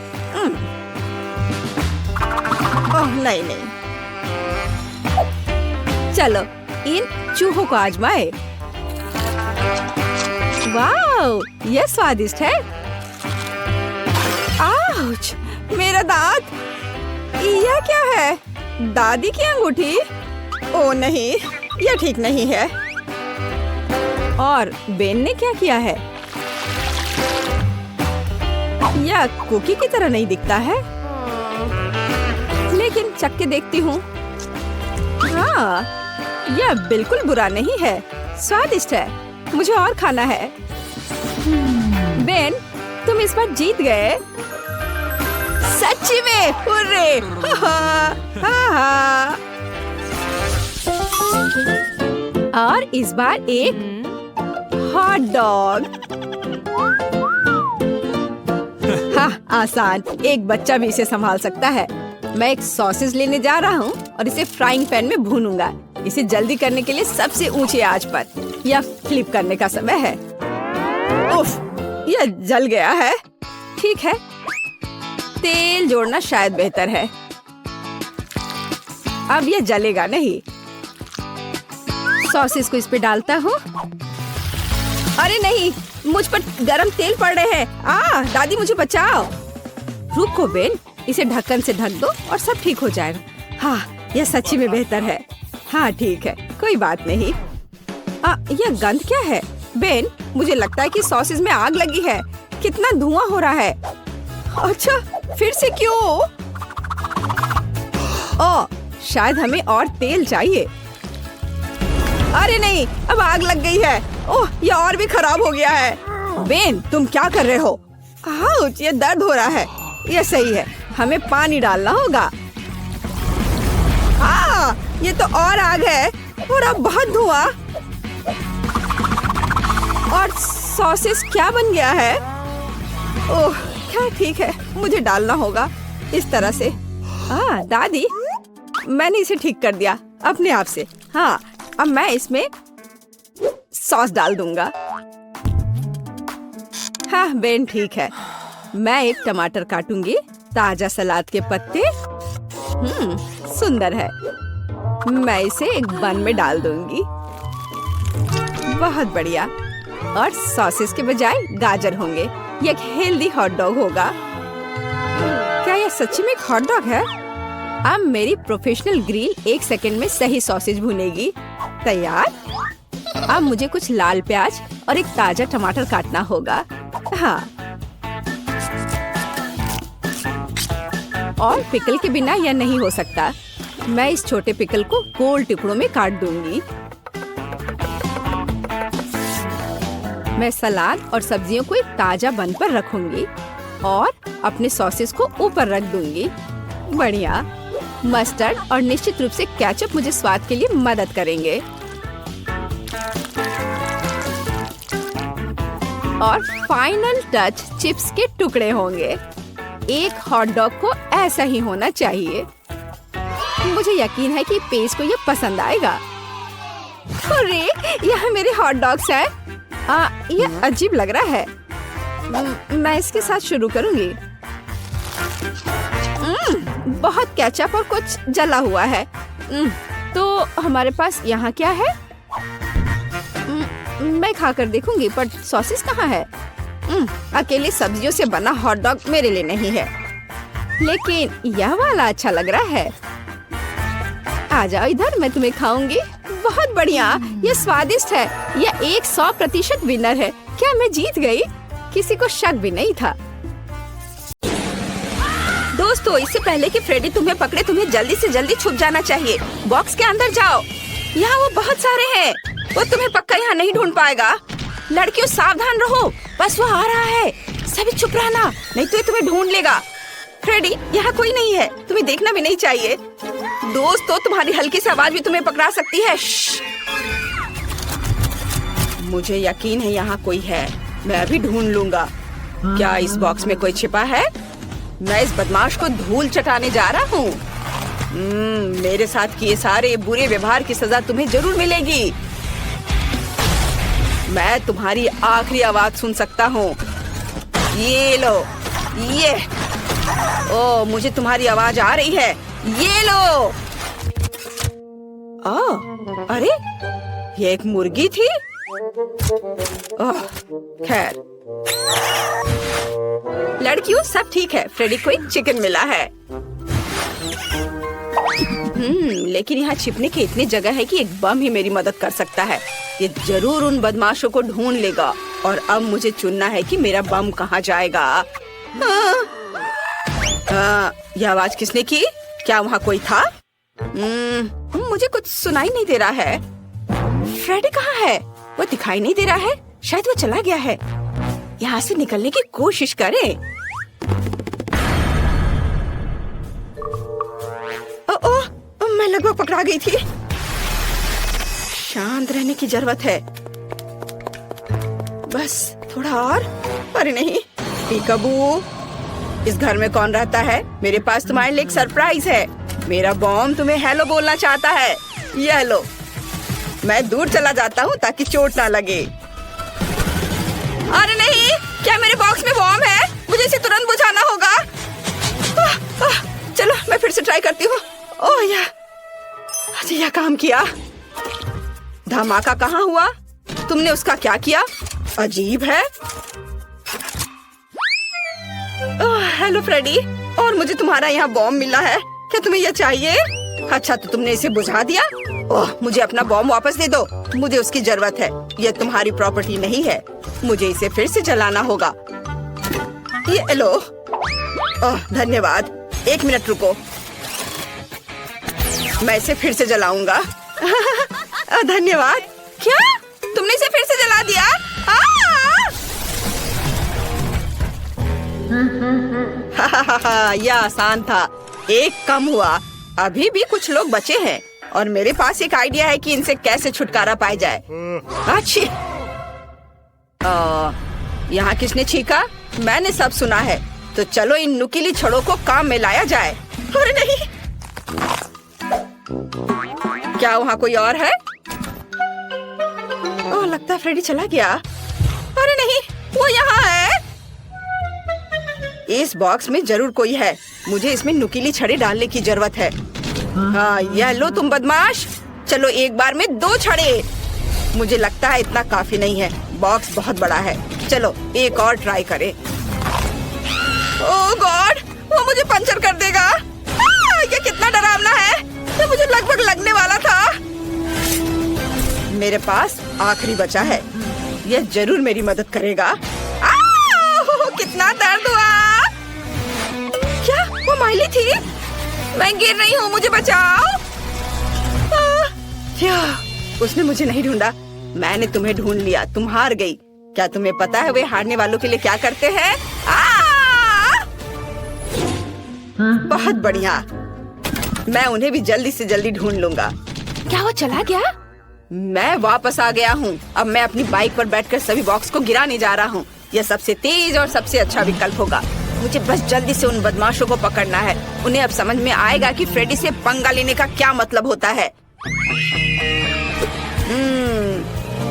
ओह नहीं। चलो इन चूहों को आजमाए। वाह, यह स्वादिष्ट है। आउच, मेरा दांत। यह क्या है? दादी की अंगूठी? ओह नहीं, यह ठीक नहीं है। और बेन ने क्या किया है? यह कुकी की तरह नहीं दिखता है, लेकिन चख के देखती हूँ। हाँ, यह बिल्कुल बुरा नहीं है, स्वादिष्ट है। मुझे और खाना है। बेन, तुम इस बार जीत गए। सच्ची में, हुर्रे! और इस बार एक हॉट डॉग। हाँ, आसान। एक बच्चा भी इसे संभाल सकता है। मैं एक सॉसेज लेने जा रहा हूँ और इसे फ्राइंग पैन में भूनूंगा। इसे जल्दी करने के लिए सबसे ऊंची आंच पर या फ्लिप करने का समय है। उफ, यह जल गया है। ठीक है, तेल जोड़ना शायद बेहतर है। अब यह जलेगा नहीं। सॉसेज को इस पे डालता हूँ। अरे नहीं, मुझ पर गरम तेल पड़ रहे हैं। दादी मुझे बचाओ। रुको बेन, इसे ढक्कन से ढक दो और सब ठीक हो जाएगा। हाँ, यह सच्ची में बेहतर है। हाँ ठीक है, कोई बात नहीं। यह गंध क्या है? बेन, मुझे लगता है कि सॉसेज में आग लगी है। कितना धुआं हो रहा है। अच्छा, फिर से क्यों? शायद हमें और तेल चाहिए। अरे नहीं, अब आग लग गई है। ओह, यह और भी खराब हो गया है। बेन, तुम क्या कर रहे हो? आउच, ये दर्द हो रहा है। यह सही है, हमें पानी डालना होगा। ये तो और आग है और अब बहुत धुआं। और सॉसेस क्या बन गया है? ओह, क्या ठीक है, मुझे डालना होगा इस तरह से। दादी, मैंने इसे ठीक कर दिया अपने आप से। हाँ, अब मैं इसमें सॉस डाल दूंगा। हाँ बेन, ठीक है। मैं एक टमाटर काटूंगी। ताजा सलाद के पत्ते। सुंदर है। मैं इसे एक बन में डाल दूंगी। बहुत बढ़िया। और सॉसेस के बजाय गाजर होंगे। ये एक हेल्दी हॉट डॉग होगा। क्या यह सच्ची में एक हॉट डॉग है? अब मेरी प्रोफेशनल ग्रिल 1 सेकंड में सही सॉसेज भुनेगी। तैयार। अब मुझे कुछ लाल प्याज और एक ताजा टमाटर काटना होगा। हाँ, और पिकल के बिना यह नहीं हो सकता। मैं इस छोटे पिकल को गोल टुकड़ों में काट दूंगी। मैं सलाद और सब्जियों को एक ताजा बन पर रखूंगी। और अपने सॉसेस को ऊपर रख दूंगी। बढ़िया। मस्टर्ड और निश्चित रूप से केचप मुझे स्वाद के लिए मदद करेंगे। और फाइनल टच चिप्स के टुकड़े होंगे। एक हॉट डॉग को ऐसा ही होना चाहिए। मुझे यकीन है कि पेज को यह पसंद आएगा। अरे, यह मेरे हॉट डॉग्स हैं। यह अजीब लग रहा है। मैं इसके साथ शुरू करूंगी। बहुत केचप और कुछ जला हुआ है। तो हमारे पास यहाँ क्या है? मैं खाकर देखूंगी, पर सॉसेस कहाँ है? अकेले सब्जियों से बना हॉट डॉग मेरे लिए नहीं है, लेकिन यह वाला अच्छा लग रहा है। आ जाओ इधर, मैं तुम्हें खाऊंगी। बहुत बढ़िया, यह स्वादिष्ट है। यह 100% विनर है। क्या मैं जीत गई? किसी को शक भी नहीं था। दोस्तों, इससे पहले कि फ्रेडी तुम्हें पकड़े, तुम्हें जल्दी से जल्दी छुप जाना चाहिए। बॉक्स के अंदर जाओ। यहाँ वो बहुत सारे हैं। वो तुम्हें पक्का यहाँ नहीं ढूंढ पाएगा। लड़कियों, सावधान रहो, बस वो आ रहा है। सभी चुप रहना, नहीं तो ये तुम्हें ढूंढ लेगा। फ्रेडी, यहाँ कोई नहीं है। तुम्हें देखना भी नहीं चाहिए। दोस्तों, तुम्हारी हल्की सी आवाज भी तुम्हें पकड़ा सकती है। मुझे यकीन है यहाँ कोई है। मैं अभी ढूंढ लूंगा। क्या इस बॉक्स में कोई छिपा है? मैं इस बदमाश को धूल चटाने जा रहा हूँ। मेरे साथ किए सारे बुरे व्यवहार की सजा तुम्हें जरूर मिलेगी। मैं तुम्हारी आखिरी आवाज सुन सकता हूँ। ये लो, ये। ओ, मुझे तुम्हारी आवाज आ रही है। ये लो। अरे, ये एक मुर्गी थी। खैर, लड़कियों, सब ठीक है। फ्रेडी को एक चिकन मिला है। लेकिन यहाँ छिपने की इतनी जगह है कि एक बम ही मेरी मदद कर सकता है। ये जरूर उन बदमाशों को ढूंढ लेगा। और अब मुझे चुनना है कि मेरा बम कहाँ जाएगा। यह आवाज किसने की? क्या वहाँ कोई था? मुझे कुछ सुनाई नहीं दे रहा है। फ्रेडी कहाँ है? वो दिखाई नहीं दे रहा है। शायद वो चला गया है। यहाँ से निकलने की कोशिश करें। मैं लगभग पकड़ा गई थी। शांत रहने की जरूरत है। बस थोड़ा और। अरे नहीं, पीकाबू, इस घर में कौन रहता है? मेरे पास तुम्हारे लिए एक सरप्राइज है। मेरा बॉम्ब तुम्हें हेलो बोलना चाहता है। ये लो। मैं दूर चला जाता हूँ ताकि चोट ना लगे। अरे नहीं, क्या मेरे बॉक्स में बॉम्ब है? मुझे इसे तुरंत बुझाना होगा। चलो, मैं फिर से ट्राई करती हूँ। ओह यार, यह काम किया। धमाका कहाँ हुआ? तुमने उसका क्या किया? अजीब है। हेलो फ्रेडी, और मुझे तुम्हारा यहाँ बॉम्ब मिला है। क्या तुम्हें यह चाहिए? अच्छा, तो तुमने इसे बुझा दिया। ओह, मुझे अपना बॉम्ब वापस दे दो। मुझे उसकी जरूरत है। यह तुम्हारी प्रॉपर्टी नहीं है। मुझे इसे फिर से जलाना होगा। ये लो। ओह, धन्यवाद। 1 मिनट रुको, मैं इसे फिर से जलाऊंगा। धन्यवाद। क्या? तुमने इसे फिर से जला दिया? यह आसान था। एक कम हुआ। अभी भी कुछ लोग बचे हैं और मेरे पास एक आइडिया है कि इनसे कैसे छुटकारा पाया जाए। अच्छी। यहाँ किसने छींका? मैंने सब सुना है। तो चलो इन नुकीली छड़ों को काम में लाया जाए। अरे नहीं, क्या वहाँ कोई और है? ओह, लगता है फ्रेडी चला गया। अरे नहीं, वो यहाँ है। इस बॉक्स में जरूर कोई है। मुझे इसमें नुकीली छड़े डालने की जरूरत है। हाँ, यह लो तुम बदमाश। चलो, एक बार में 2 छड़े। मुझे लगता है इतना काफी नहीं है। बॉक्स बहुत बड़ा है। चलो, एक और ट्राई करें। ओह गॉड, वो मुझे पंचर कर देगा। ये कितना डरावना है। ये मुझे लगभग लगने वाला था। मेरे पास आखिरी बचा है। यह जरूर मेरी मदद करेगा। कितना दर्द हुआ। क्या वो माइली थी? मैं गिर रही हूँ, मुझे बचाओ। क्या उसने मुझे नहीं ढूंढा? मैंने तुम्हें ढूंढ लिया। तुम हार गई। क्या तुम्हें पता है वे हारने वालों के लिए क्या करते हैं? बहुत बढ़िया, मैं उन्हें भी जल्दी से जल्दी ढूंढ लूंगा। क्या वो चला गया? मैं वापस आ गया हूँ। अब मैं अपनी बाइक पर बैठकर सभी बॉक्स को गिराने जा रहा हूँ। यह सबसे तेज और सबसे अच्छा विकल्प होगा। मुझे बस जल्दी से उन बदमाशों को पकड़ना है। उन्हें अब समझ में आएगा कि फ्रेडी से पंगा लेने का क्या मतलब होता है।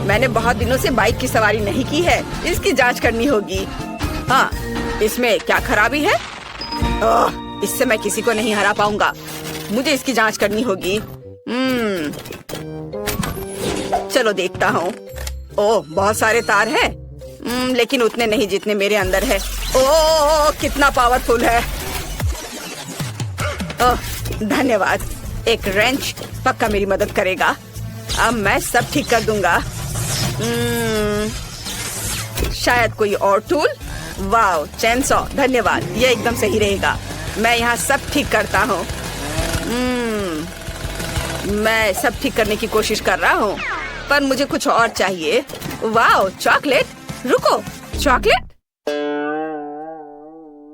मैंने बहुत दिनों से बाइक की सवारी नहीं की है, इसकी जांच करनी होगी। हाँ, इसमें क्या खराबी है? इससे मैं किसी को नहीं हरा पाऊंगा। मुझे इसकी जांच करनी होगी। चलो देखता हूँ। ओह, बहुत सारे तार हैं, लेकिन उतने नहीं जितने मेरे अंदर है। ओह, कितना पावरफुल है। ओह, धन्यवाद। एक रेंच पक्का मेरी मदद करेगा। अब मैं सब ठीक कर दूंगा। शायद कोई और टूल। वाह, चेनसॉ, धन्यवाद, ये एकदम सही रहेगा। मैं यहाँ सब ठीक करता हूँ। मैं सब ठीक करने की कोशिश कर रहा हूँ, पर मुझे कुछ और चाहिए। वाह, चॉकलेट। रुको, चॉकलेट?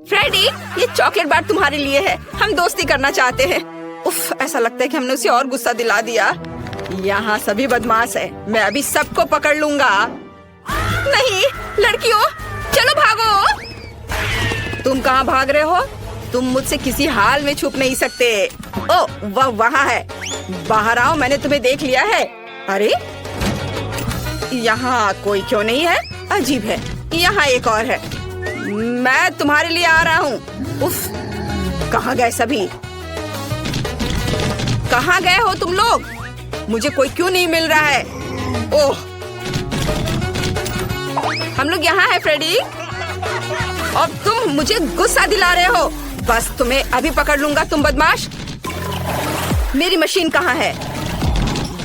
फ्रेडी, ये चॉकलेट बार तुम्हारे लिए है। हम दोस्ती करना चाहते हैं। उफ, ऐसा लगता है कि हमने उसे और गुस्सा दिला दिया। यहाँ सभी बदमाश है। मैं अभी सबको पकड़ लूंगा। नहीं, लड़कियों, चलो भागो। तुम कहाँ भाग रहे हो? तुम मुझसे किसी हाल में छुप नहीं सकते। ओ, वह वहाँ है। बाहर आओ, मैंने तुम्हें देख लिया है। अरे, यहाँ कोई क्यों नहीं है? अजीब है। यहाँ एक और है। मैं तुम्हारे लिए आ रहा हूँ। उफ, कहाँ गए सभी? कहाँ गए हो तुम लोग? मुझे कोई क्यों नहीं मिल रहा है? ओह, हम लोग यहाँ हैं फ्रेडी, और तुम मुझे गुस्सा दिला रहे हो। बस तुम्हें अभी पकड़ लूंगा, तुम बदमाश। मेरी मशीन कहाँ है?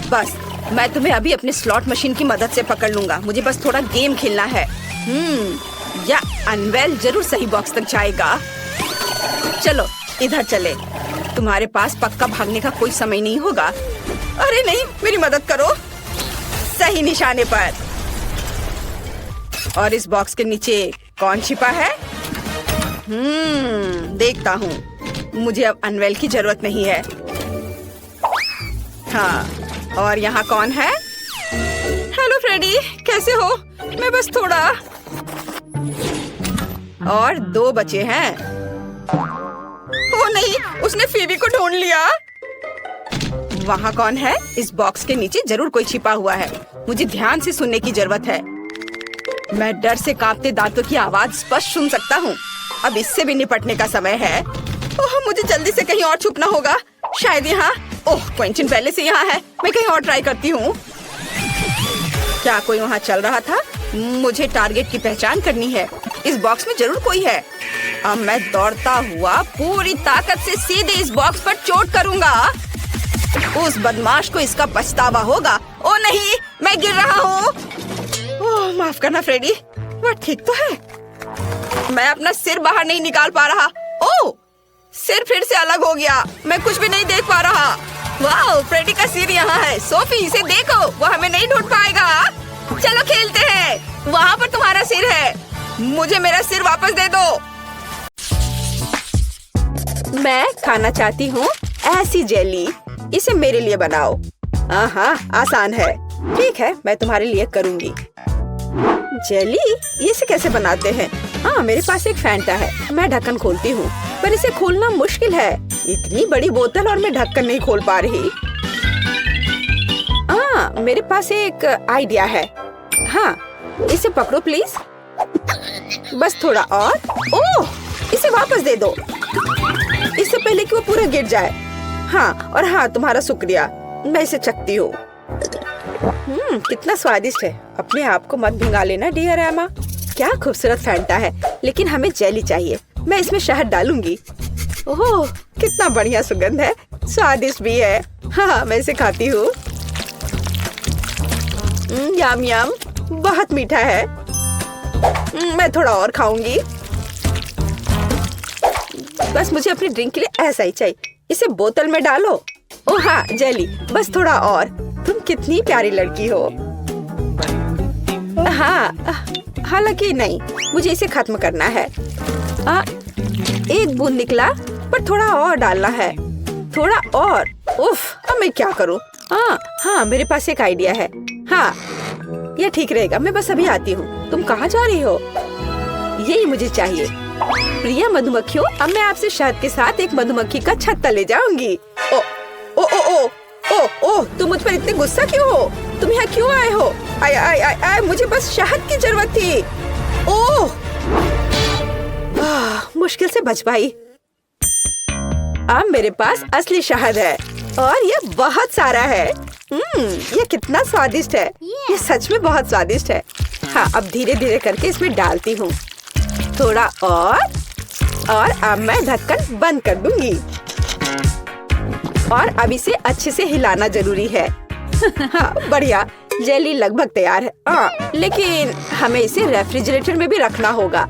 बस मैं तुम्हें अभी अपने स्लॉट मशीन की मदद से पकड़ लूंगा। मुझे बस थोड़ा गेम खेलना है। या अनवेल जरूर सही बॉक्स तक जाएगा। चलो इधर चले। तुम्हारे पास पक्का भागने का कोई समय नहीं होगा। अरे नहीं, मेरी मदद करो। सही निशाने पर। और इस बॉक्स के नीचे कौन छिपा है? देखता हूँ। मुझे अब अनवेल की जरूरत नहीं है। हाँ, और यहाँ कौन है? हेलो फ्रेडी, कैसे हो? मैं बस थोड़ा। और 2 बचे हैं। ओ नहीं, उसने फीबी को ढूंढ लिया। वहाँ कौन है? इस बॉक्स के नीचे जरूर कोई छिपा हुआ है। मुझे ध्यान से सुनने की जरूरत है। मैं डर से कांपते दांतों की आवाज स्पष्ट सुन सकता हूँ। अब इससे भी निपटने का समय है। ओह, मुझे जल्दी से कहीं और छुपना होगा। शायद यहाँ। ओह, क्विंटन पहले से यहाँ है। मैं कहीं और ट्राई करती हूँ। क्या कोई वहाँ चल रहा था? मुझे टारगेट की पहचान करनी है। इस बॉक्स में जरूर कोई है। अब मैं दौड़ता हुआ पूरी ताकत से सीधे इस बॉक्स पर चोट करूंगा। उस बदमाश को इसका पछतावा होगा। ओ नहीं, मैं गिर रहा हूँ। ओह, माफ करना फ्रेडी, वह ठीक तो है। मैं अपना सिर बाहर नहीं निकाल पा रहा। ओह, सिर फिर से अलग हो गया। मैं कुछ भी नहीं देख पा रहा। वाह, फ्रेडी का सिर यहाँ है। सोफी, इसे देखो, वो हमें नहीं ढूंढ पाएगा। चलो खेलते हैं। वहाँ पर तुम्हारा सिर है। मुझे मेरा सिर वापस दे दो। मैं खाना चाहती हूँ ऐसी जेली। इसे मेरे लिए बनाओ। हाँ, आसान है। ठीक है, मैं तुम्हारे लिए करूँगी। जेली, इसे कैसे बनाते हैं? हाँ, मेरे पास एक फैंटा है। मैं ढक्कन खोलती हूँ, पर इसे खोलना मुश्किल है। इतनी बड़ी बोतल और मैं ढक्कन नहीं खोल पा रही। हाँ, मेरे पास एक आइडिया है। हाँ, इसे पकड़ो प्लीज। बस थोड़ा और। ओह, इसे वापस दे दो, इससे पहले कि वो पूरा गिर जाए। हाँ, और हाँ, तुम्हारा शुक्रिया। मैं इसे चखती हूँ। कितना स्वादिष्ट है। अपने आप को मत भिंगा लेना डियर एमा। क्या खूबसूरत फैंटा है, लेकिन हमें जेली चाहिए। मैं इसमें शहद डालूंगी। ओह, कितना बढ़िया सुगंध है। स्वादिष्ट भी है। हाँ, मैं इसे खाती हूँ। यम यम, बहुत मीठा है। मैं थोड़ा और खाऊंगी। बस मुझे अपनी ड्रिंक के लिए ऐसा ही चाहिए। इसे बोतल में डालो। ओह हाँ, जेली, बस थोड़ा और। तुम कितनी प्यारी लड़की हो। हाँ, हालांकि नहीं, मुझे इसे खत्म करना है। एक बूंद निकला। पर थोड़ा और डालना है, थोड़ा और। उफ, अब मैं क्या करूं? हाँ, मेरे पास एक आइडिया है। हाँ, यह ठीक रहेगा। मैं बस अभी आती हूँ। तुम कहाँ जा रही हो? यही मुझे चाहिए। प्रिय मधुमक्खियों, अब मैं आपसे शहद के साथ एक मधुमक्खी का छत्ता ले जाऊंगी। ओ ओ ओ ओ ओ ओ, तुम मुझ पर इतने गुस्सा क्यों हो? तुम यहाँ क्यों आए हो? आय आय आय आय, मुझे बस शहद की जरूरत थी। ओह, मुश्किल से बच पाई। अब मेरे पास असली शहद है और ये बहुत सारा है। ये कितना स्वादिष्ट है। ये सच में बहुत स्वादिष्ट है। हाँ, अब धीरे धीरे करके इसमें डालती हूँ। थोड़ा और अब मैं ढक्कन बंद कर दूंगी। और अब इसे अच्छे से हिलाना जरूरी है। हाँ, बढ़िया, जेली लगभग तैयार है। लेकिन हमें इसे रेफ्रिजरेटर में भी रखना होगा।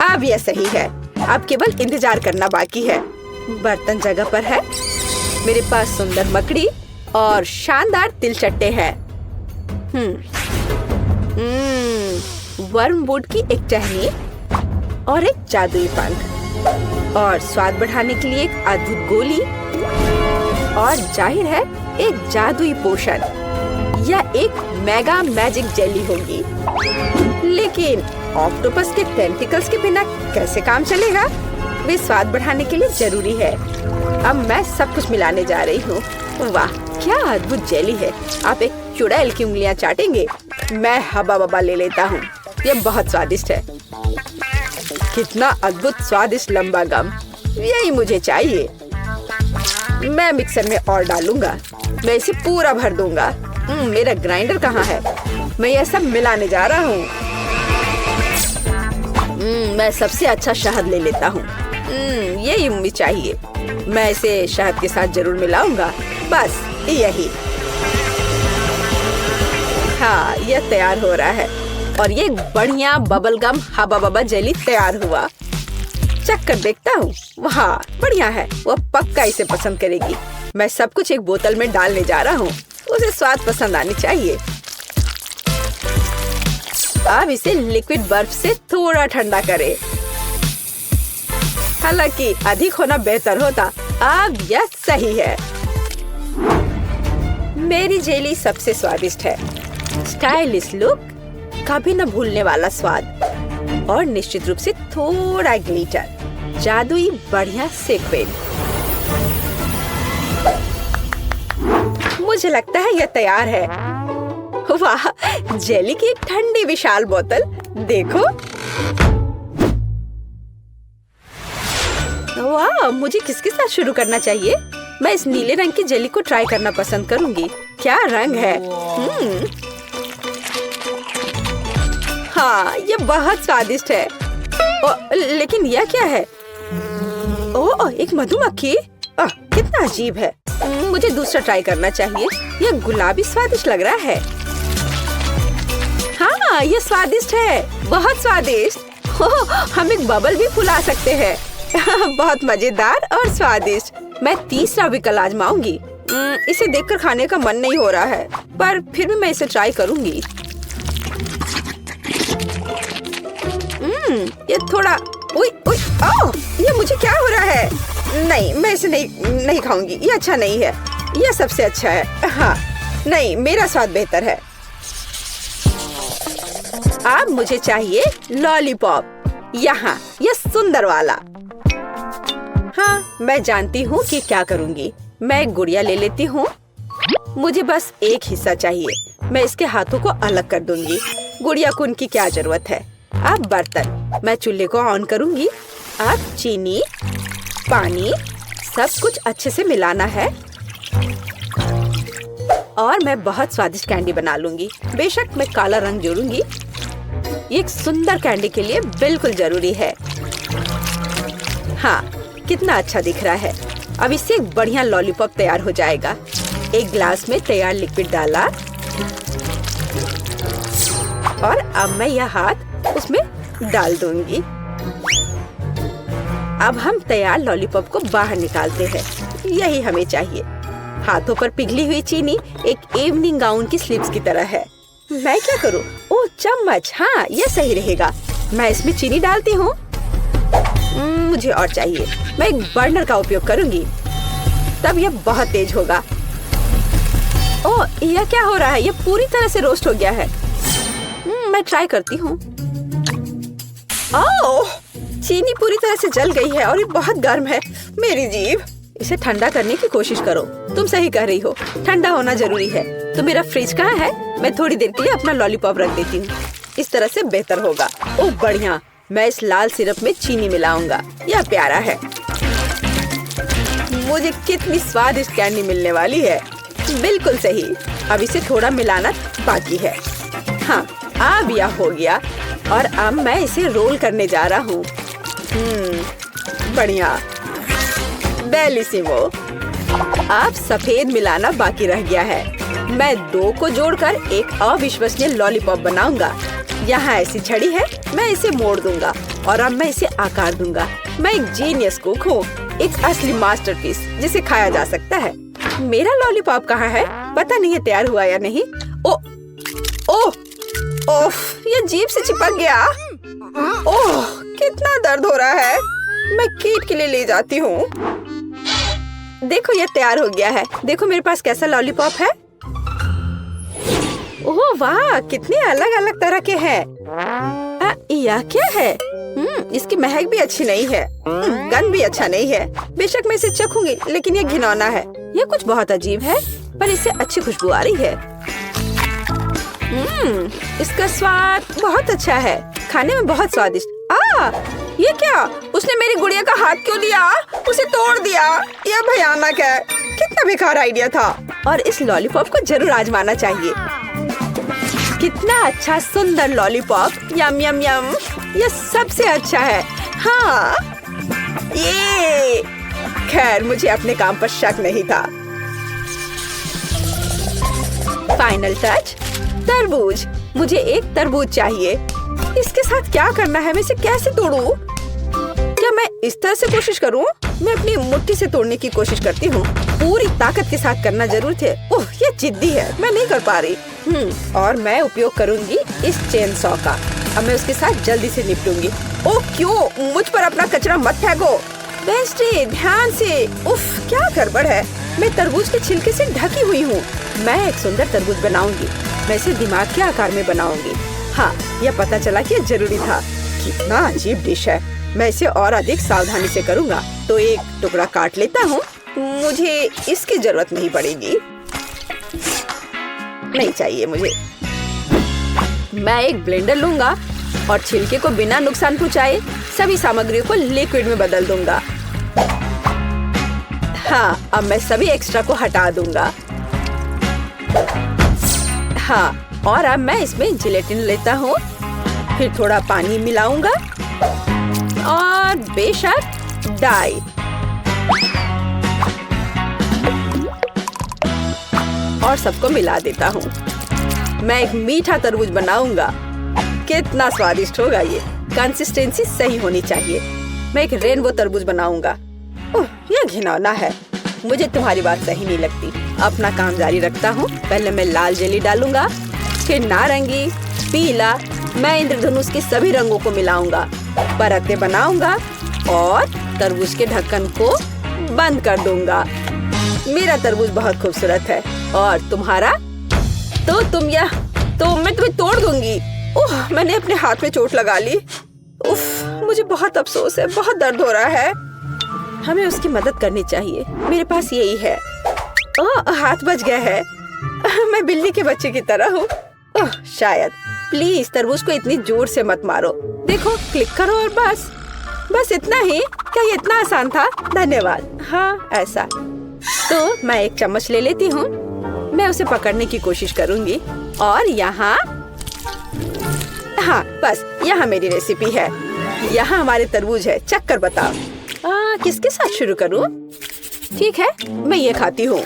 अब यह सही है। अब केवल इंतजार करना बाकी है। बर्तन जगह पर है। मेरे पास सुंदर मकड़ी और शानदार तिलचट्टे हैं। वर्मवुड की एक टहनी और एक जादुई पंख और स्वाद बढ़ाने के लिए एक अद्भुत गोली और जाहिर है एक जादुई पोशन या एक मेगा मैजिक जेली होगी। लेकिन ऑक्टोपस के टेंटिकल्स के बिना कैसे काम चलेगा? वे स्वाद बढ़ाने के लिए जरूरी है। अब मैं सब कुछ मिलाने जा रही हूँ। वाह, क्या अद्भुत जेली है। आप एक चुड़ैल की उंगलियां चाटेंगे। मैं हबा बबा ले लेता हूँ। यह बहुत स्वादिष्ट है। कितना अद्भुत स्वादिष्ट लंबा गम, यही मुझे चाहिए। मैं मिक्सर में और डालूंगा। मैं इसे पूरा भर दूंगा। मेरा ग्राइंडर कहाँ है? मैं यह सब मिलाने जा रहा हूँ। मैं सबसे अच्छा शहद ले लेता हूँ। यही मुझे चाहिए। मैं इसे शहद के साथ जरूर मिलाऊंगा। बस यही। हाँ, यह तैयार हो रहा है और ये बढ़िया बबल गम हबा बबा जेली तैयार हुआ। चख कर देखता हूँ। वाह, बढ़िया है। वो पक्का इसे पसंद करेगी। मैं सब कुछ एक बोतल में डालने जा रहा हूँ। उसे स्वाद पसंद आनी चाहिए। अब इसे लिक्विड बर्फ से थोड़ा ठंडा करें। हालांकि अधिक होना बेहतर होता। अब यह सही है। मेरी जेली सबसे स्वादिष्ट है। स्टाइलिश लुक, कभी न भूलने वाला स्वाद और निश्चित रूप से थोड़ा ग्लिटर, जादुई बढ़िया सीक्वेंस। मुझे लगता है यह तैयार है। वाह, जेली की एक ठंडी विशाल बोतल देखो। वाह, मुझे किसके साथ शुरू करना चाहिए? मैं इस नीले रंग की जेली को ट्राई करना पसंद करूंगी। क्या रंग है। हाँ, ये बहुत स्वादिष्ट है। लेकिन यह क्या है? ओह, एक मधुमक्खी। कितना अजीब है। मुझे दूसरा ट्राई करना चाहिए। यह गुलाबी स्वादिष्ट लग रहा है। हाँ, ये स्वादिष्ट है, बहुत स्वादिष्ट। हम एक बबल भी फुला सकते हैं। बहुत मजेदार और स्वादिष्ट। मैं तीसरा विकल्प आजमाऊंगी। इसे देखकर खाने का मन नहीं हो रहा है, पर फिर भी मैं इसे ट्राई करूंगी। ये थोड़ा ये मुझे क्या हो रहा है? नहीं, मैं इसे नहीं खाऊंगी। ये अच्छा नहीं है। यह सबसे अच्छा है। हाँ, नहीं, मेरा स्वाद बेहतर है। अब मुझे चाहिए लॉलीपॉप। यहाँ, यह सुंदर वाला। हाँ, मैं जानती हूँ कि क्या करूँगी। मैं एक गुड़िया ले लेती हूँ। मुझे बस एक हिस्सा चाहिए। मैं इसके हाथों को अलग कर दूंगी। गुड़िया को उनकी क्या जरूरत है। अब बर्तन, मैं चूल्हे को ऑन करूँगी। अब चीनी, पानी, सब कुछ अच्छे से मिलाना है और मैं बहुत स्वादिष्ट कैंडी बना लूंगी। बेशक मैं काला रंग जोड़ूंगी। ये एक सुंदर कैंडी के लिए बिल्कुल जरूरी है। हाँ, कितना अच्छा दिख रहा है। अब इससे एक बढ़िया लॉलीपॉप तैयार हो जाएगा। एक ग्लास में तैयार लिक्विड डाला और अब मैं यह हाथ उसमें डाल दूंगी। अब हम तैयार लॉलीपॉप को बाहर निकालते हैं। यही हमें चाहिए। हाथों पर पिघली हुई चीनी एक इवनिंग गाउन की स्लीव्स की तरह है। मैं क्या करूं? ओह, चम्मच। हाँ, यह सही रहेगा। मैं इसमें चीनी डालती हूँ। मुझे और चाहिए। मैं एक बर्नर का उपयोग करूंगी, तब यह बहुत तेज होगा। ओह, यह क्या हो रहा है? यह पूरी तरह से रोस्ट हो गया है। मैं ट्राई करती हूँ। ओह, चीनी पूरी तरह से जल गई है और ये बहुत गर्म है। मेरी जीभ। इसे ठंडा करने की कोशिश करो। तुम सही कह रही हो, ठंडा होना जरूरी है। तो मेरा फ्रिज कहाँ है? मैं थोड़ी देर के लिए अपना लॉलीपॉप रख देती हूँ। इस तरह से बेहतर होगा। ओह बढ़िया, मैं इस लाल सिरप में चीनी मिलाऊंगा। यह प्यारा है। मुझे कितनी स्वादिष्ट कैंडी मिलने वाली है। बिल्कुल सही। अब इसे थोड़ा मिलाना बाकी है। हाँ, अब यह हो गया और अब मैं इसे रोल करने जा रहा हूँ। बढ़िया, बेलिसिमो। अब सफेद मिलाना बाकी रह गया है। मैं 2 को जोड़कर एक अविश्वसनीय लॉलीपॉप बनाऊंगा। यहाँ ऐसी छड़ी है, मैं इसे मोड़ दूंगा और अब मैं इसे आकार दूंगा। मैं एक जीनियस कुक हूँ, एक असली मास्टरपीस जिसे खाया जा सकता है। मेरा लॉलीपॉप कहाँ है? पता नहीं है तैयार हुआ या नहीं। ओह, ये जीभ से चिपक गया। ओह, कितना दर्द हो रहा है। मैं कीट के लिए ले जाती हूँ। देखो, ये तैयार हो गया है। देखो मेरे पास कैसा लॉलीपॉप है। ओह वाह, कितने अलग अलग तरह के हैं। यह क्या है? इसकी महक भी अच्छी नहीं है। गंध भी अच्छा नहीं है। बेशक मैं इसे चखूंगी, लेकिन ये घिनौना है। यह कुछ बहुत अजीब है, पर इससे अच्छी खुशबू आ रही है। इसका स्वाद बहुत अच्छा है, खाने में बहुत स्वादिष्ट। ये क्या? उसने मेरी गुड़िया का हाथ क्यों लिया? उसे तोड़ दिया। यह भयानक है। कितना बेकार आइडिया था। और इस लॉलीपॉप को जरूर आजमाना चाहिए। कितना अच्छा सुंदर लॉलीपॉप। यम यम यम। यह सबसे अच्छा है। हाँ, ये खैर, मुझे अपने काम पर शक नहीं था। फाइनल टच, तरबूज। मुझे एक तरबूज चाहिए। इसके साथ क्या करना है? मैं इसे कैसे तोड़ूं? क्या मैं इस तरह से कोशिश करूं? मैं अपनी मुट्ठी से तोड़ने की कोशिश करती हूँ। पूरी ताकत के साथ करना जरूर थे। ओह, ये जिद्दी है, मैं नहीं कर पा रही। और मैं उपयोग करूंगी इस चेन सॉ का। अब मैं उसके साथ जल्दी से निपटूंगी। ओह क्यों? मुझ पर अपना कचरा मत फेंको। वेंसडे, ध्यान से। उफ, क्या गड़बड़ है। मैं तरबूज के छिलके से ढकी हुई हूँ। मैं एक सुंदर तरबूज बनाऊंगी। मैं इसे दिमाग के आकार में बनाऊंगी। हाँ, यह पता चला कि यह जरूरी था। कितना अजीब डिश है। मैं इसे और अधिक सावधानी से करूँगा। तो एक टुकड़ा काट लेता हूँ। मुझे इसकी जरूरत नहीं पड़ेगी। नहीं चाहिए मुझे। मैं एक ब्लेंडर लूंगा और छिलके को बिना नुकसान पहुँचाए सभी सामग्रियों को लिक्विड में बदल दूंगा। हाँ, अब मैं सभी एक्स्ट्रा को हटा दूंगा। हाँ, और अब मैं इसमें जिलेटिन लेता हूँ। फिर थोड़ा पानी मिलाऊंगा और बेशक डाई। और सबको मिला देता हूँ। मैं एक मीठा तरबूज बनाऊंगा। कितना स्वादिष्ट होगा ये। कंसिस्टेंसी सही होनी चाहिए। मैं एक रेनबो तरबूज बनाऊंगा। ओह, यह घिनौना है। मुझे तुम्हारी बात सही नहीं लगती। अपना काम जारी रखता हूँ। पहले मैं लाल जेली डालूंगा, फिर नारंगी, पीला। मैं इंद्रधनुष के सभी रंगों को मिलाऊंगा, परतें बनाऊंगा और तरबूज के ढक्कन को बंद कर दूंगा। मेरा तरबूज बहुत खूबसूरत है। और तुम्हारा? तो मैं तुम्हें तोड़ दूंगी। ओह, मैंने अपने हाथ में चोट लगा ली। उफ, मुझे बहुत अफसोस है। बहुत दर्द हो रहा है। हमें उसकी मदद करनी चाहिए। मेरे पास यही है। ओह, हाथ बच गया है। मैं बिल्ली के बच्चे की तरह हूँ। ओह, शायद। प्लीज तरबूज को इतनी जोर से मत मारो। देखो, क्लिक करो और बस इतना ही। क्या ये इतना आसान था? धन्यवाद। हाँ, ऐसा। तो मैं एक चम्मच ले लेती हूँ। मैं उसे पकड़ने की कोशिश करूँगी। और यहाँ, हाँ, बस यहाँ मेरी रेसिपी है। यहाँ हमारे तरबूज है। चख कर बताओ। किसके साथ शुरू करूँ? ठीक है, मैं ये खाती हूँ।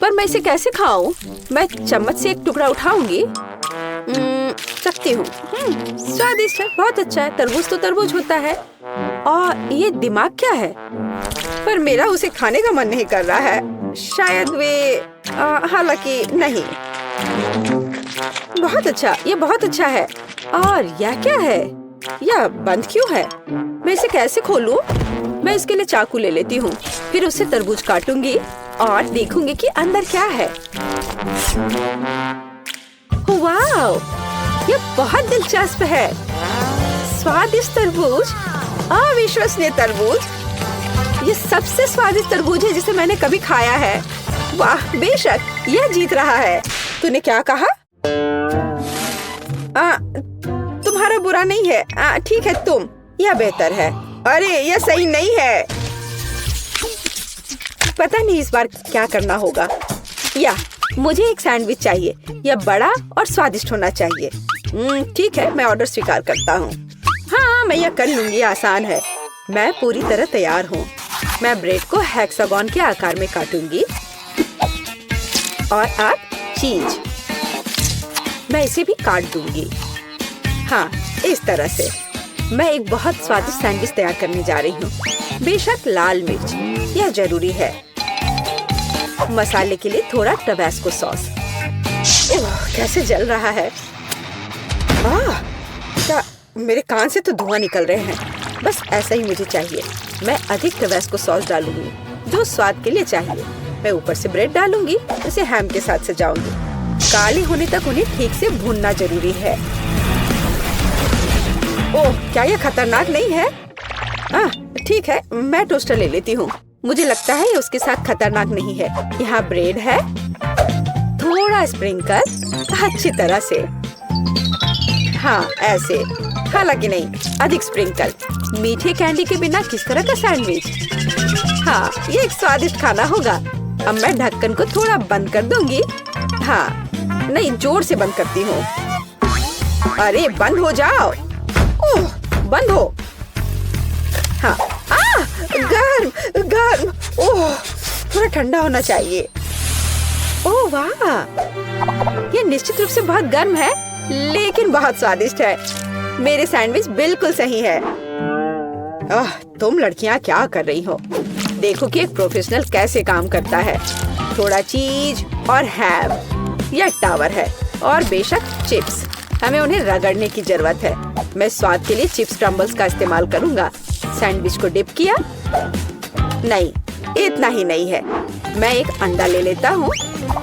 पर मैं इसे कैसे खाऊं? मैं चम्मच से एक टुकड़ा उठाऊंगी। चखती हूँ। स्वादिष्ट है, बहुत अच्छा है। तरबूज तो तरबूज होता है। और ये दिमाग क्या है? पर मेरा उसे खाने का मन नहीं कर रहा है। शायद वे हालांकि नहीं। बहुत अच्छा, ये बहुत अच्छा है। और यह क्या है? यह बंद क्यों है? मैं इसे कैसे खोलूं? मैं इसके लिए चाकू ले लेती हूँ। फिर उससे तरबूज काटूंगी और देखूंगी कि अंदर क्या है। वाओ, यह बहुत दिलचस्प है। स्वादिष्ट तरबूज, अविश्वसनीय तरबूज। ये सबसे स्वादिष्ट तरबूज है जिसे मैंने कभी खाया है। वाह, बेशक यह जीत रहा है। तूने क्या कहा? तुम्हारा बुरा नहीं है। ठीक है, तुम। यह बेहतर है। अरे, यह सही नहीं है। पता नहीं इस बार क्या करना होगा। या मुझे एक सैंडविच चाहिए। यह बड़ा और स्वादिष्ट होना चाहिए। ठीक है, मैं ऑर्डर स्वीकार करता हूँ। हाँ, मैं यह कर लूंगी, आसान है। मैं पूरी तरह तैयार हूँ। मैं ब्रेड को हेक्सागोन के आकार में काटूंगी और अब चीज। मैं इसे भी काट दूंगी। हाँ, इस तरह से मैं एक बहुत स्वादिष्ट सैंडविच तैयार करने जा रही हूँ। बेशक लाल मिर्च, यह जरूरी है। मसाले के लिए थोड़ा टबास्को सॉस। कैसे जल रहा है। क्या मेरे कान से तो धुआं निकल रहे हैं। बस ऐसा ही मुझे चाहिए। मैं अधिक टबास्को सॉस डालूंगी, जो स्वाद के लिए चाहिए। मैं ऊपर से ब्रेड डालूंगी, इसे हैम के साथ सजाऊंगी। काले होने तक उन्हें ठीक से भूनना जरूरी है। ओह, क्या यह खतरनाक नहीं है? ठीक है, मैं टोस्टर ले लेती हूँ। मुझे लगता है ये उसके साथ खतरनाक नहीं है। यहाँ ब्रेड है, थोड़ा स्प्रिंकल अच्छी तरह से। हाँ, ऐसे। हालांकि नहीं, अधिक स्प्रिंकल। मीठे कैंडी के बिना किस तरह का सैंडविच? हाँ, ये एक स्वादिष्ट खाना होगा। अब मैं ढक्कन को थोड़ा बंद कर दूंगी। हाँ, नहीं, जोर से बंद करती हूँ। अरे, बंद हो जाओ। ओह, बंद हो। हाँ, गर्म गर्म। ओह, थोड़ा ठंडा होना चाहिए। ओह वाह, ये निश्चित रूप से बहुत गर्म है, लेकिन बहुत स्वादिष्ट है। मेरे सैंडविच बिल्कुल सही है। तुम लड़कियां क्या कर रही हो? देखो कि एक प्रोफेशनल कैसे काम करता है। थोड़ा चीज और हैम। यह टावर है और बेशक चिप्स। हमें उन्हें रगड़ने की जरूरत है। मैं स्वाद के लिए चिप्स क्रम्बल्स का इस्तेमाल करूंगा। सैंडविच को डिप किया। नहीं, इतना ही नहीं है। मैं एक अंडा ले लेता हूँ,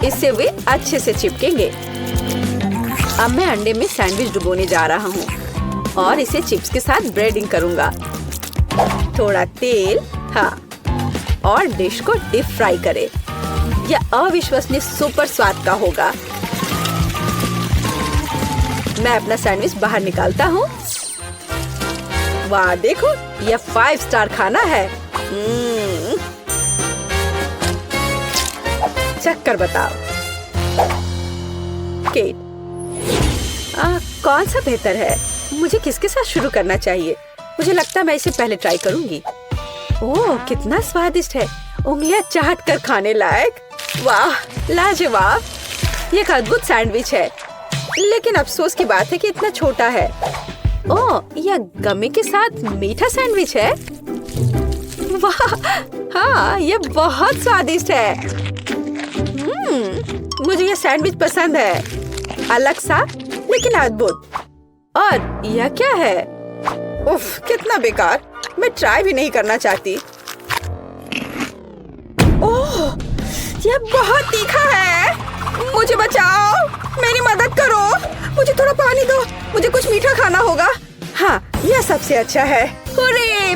इससे वे अच्छे से चिपकेंगे। अब मैं अंडे में सैंडविच डुबोने जा रहा हूँ और इसे चिप्स के साथ ब्रेडिंग करूंगा। थोड़ा तेल, हाँ, और डिश को डीप फ्राई करें। यह अविश्वसनीय सुपर स्वाद का होगा। मैं अपना सैंडविच बाहर निकालता हूँ। वाह, देखो, यह 5 स्टार खाना है। चक्कर बताओ। केट, कौन सा बेहतर है? मुझे किसके साथ शुरू करना चाहिए? मुझे लगता है मैं इसे पहले ट्राई करूंगी। ओह, कितना स्वादिष्ट है। उंगलियां चाट कर खाने लायक। वाह, लाजवाब। ये एक अद्भुत सैंडविच है, लेकिन अफसोस की बात है कि इतना छोटा है। ओह, यह गमी के साथ मीठा सैंडविच है। वाह, हाँ, यह बहुत स्वादिष्ट है। मुझे यह सैंडविच पसंद है। अलग सा, लेकिन अद्भुत। और यह क्या है? उफ, कितना बेकार। मैं ट्राई भी नहीं करना चाहती। ओह, यह बहुत तीखा है। मुझे बचाओ, मेरी मदद करो। मुझे थोड़ा पानी दो। मुझे कुछ मीठा खाना होगा। हाँ, यह सबसे अच्छा है। हुर्रे,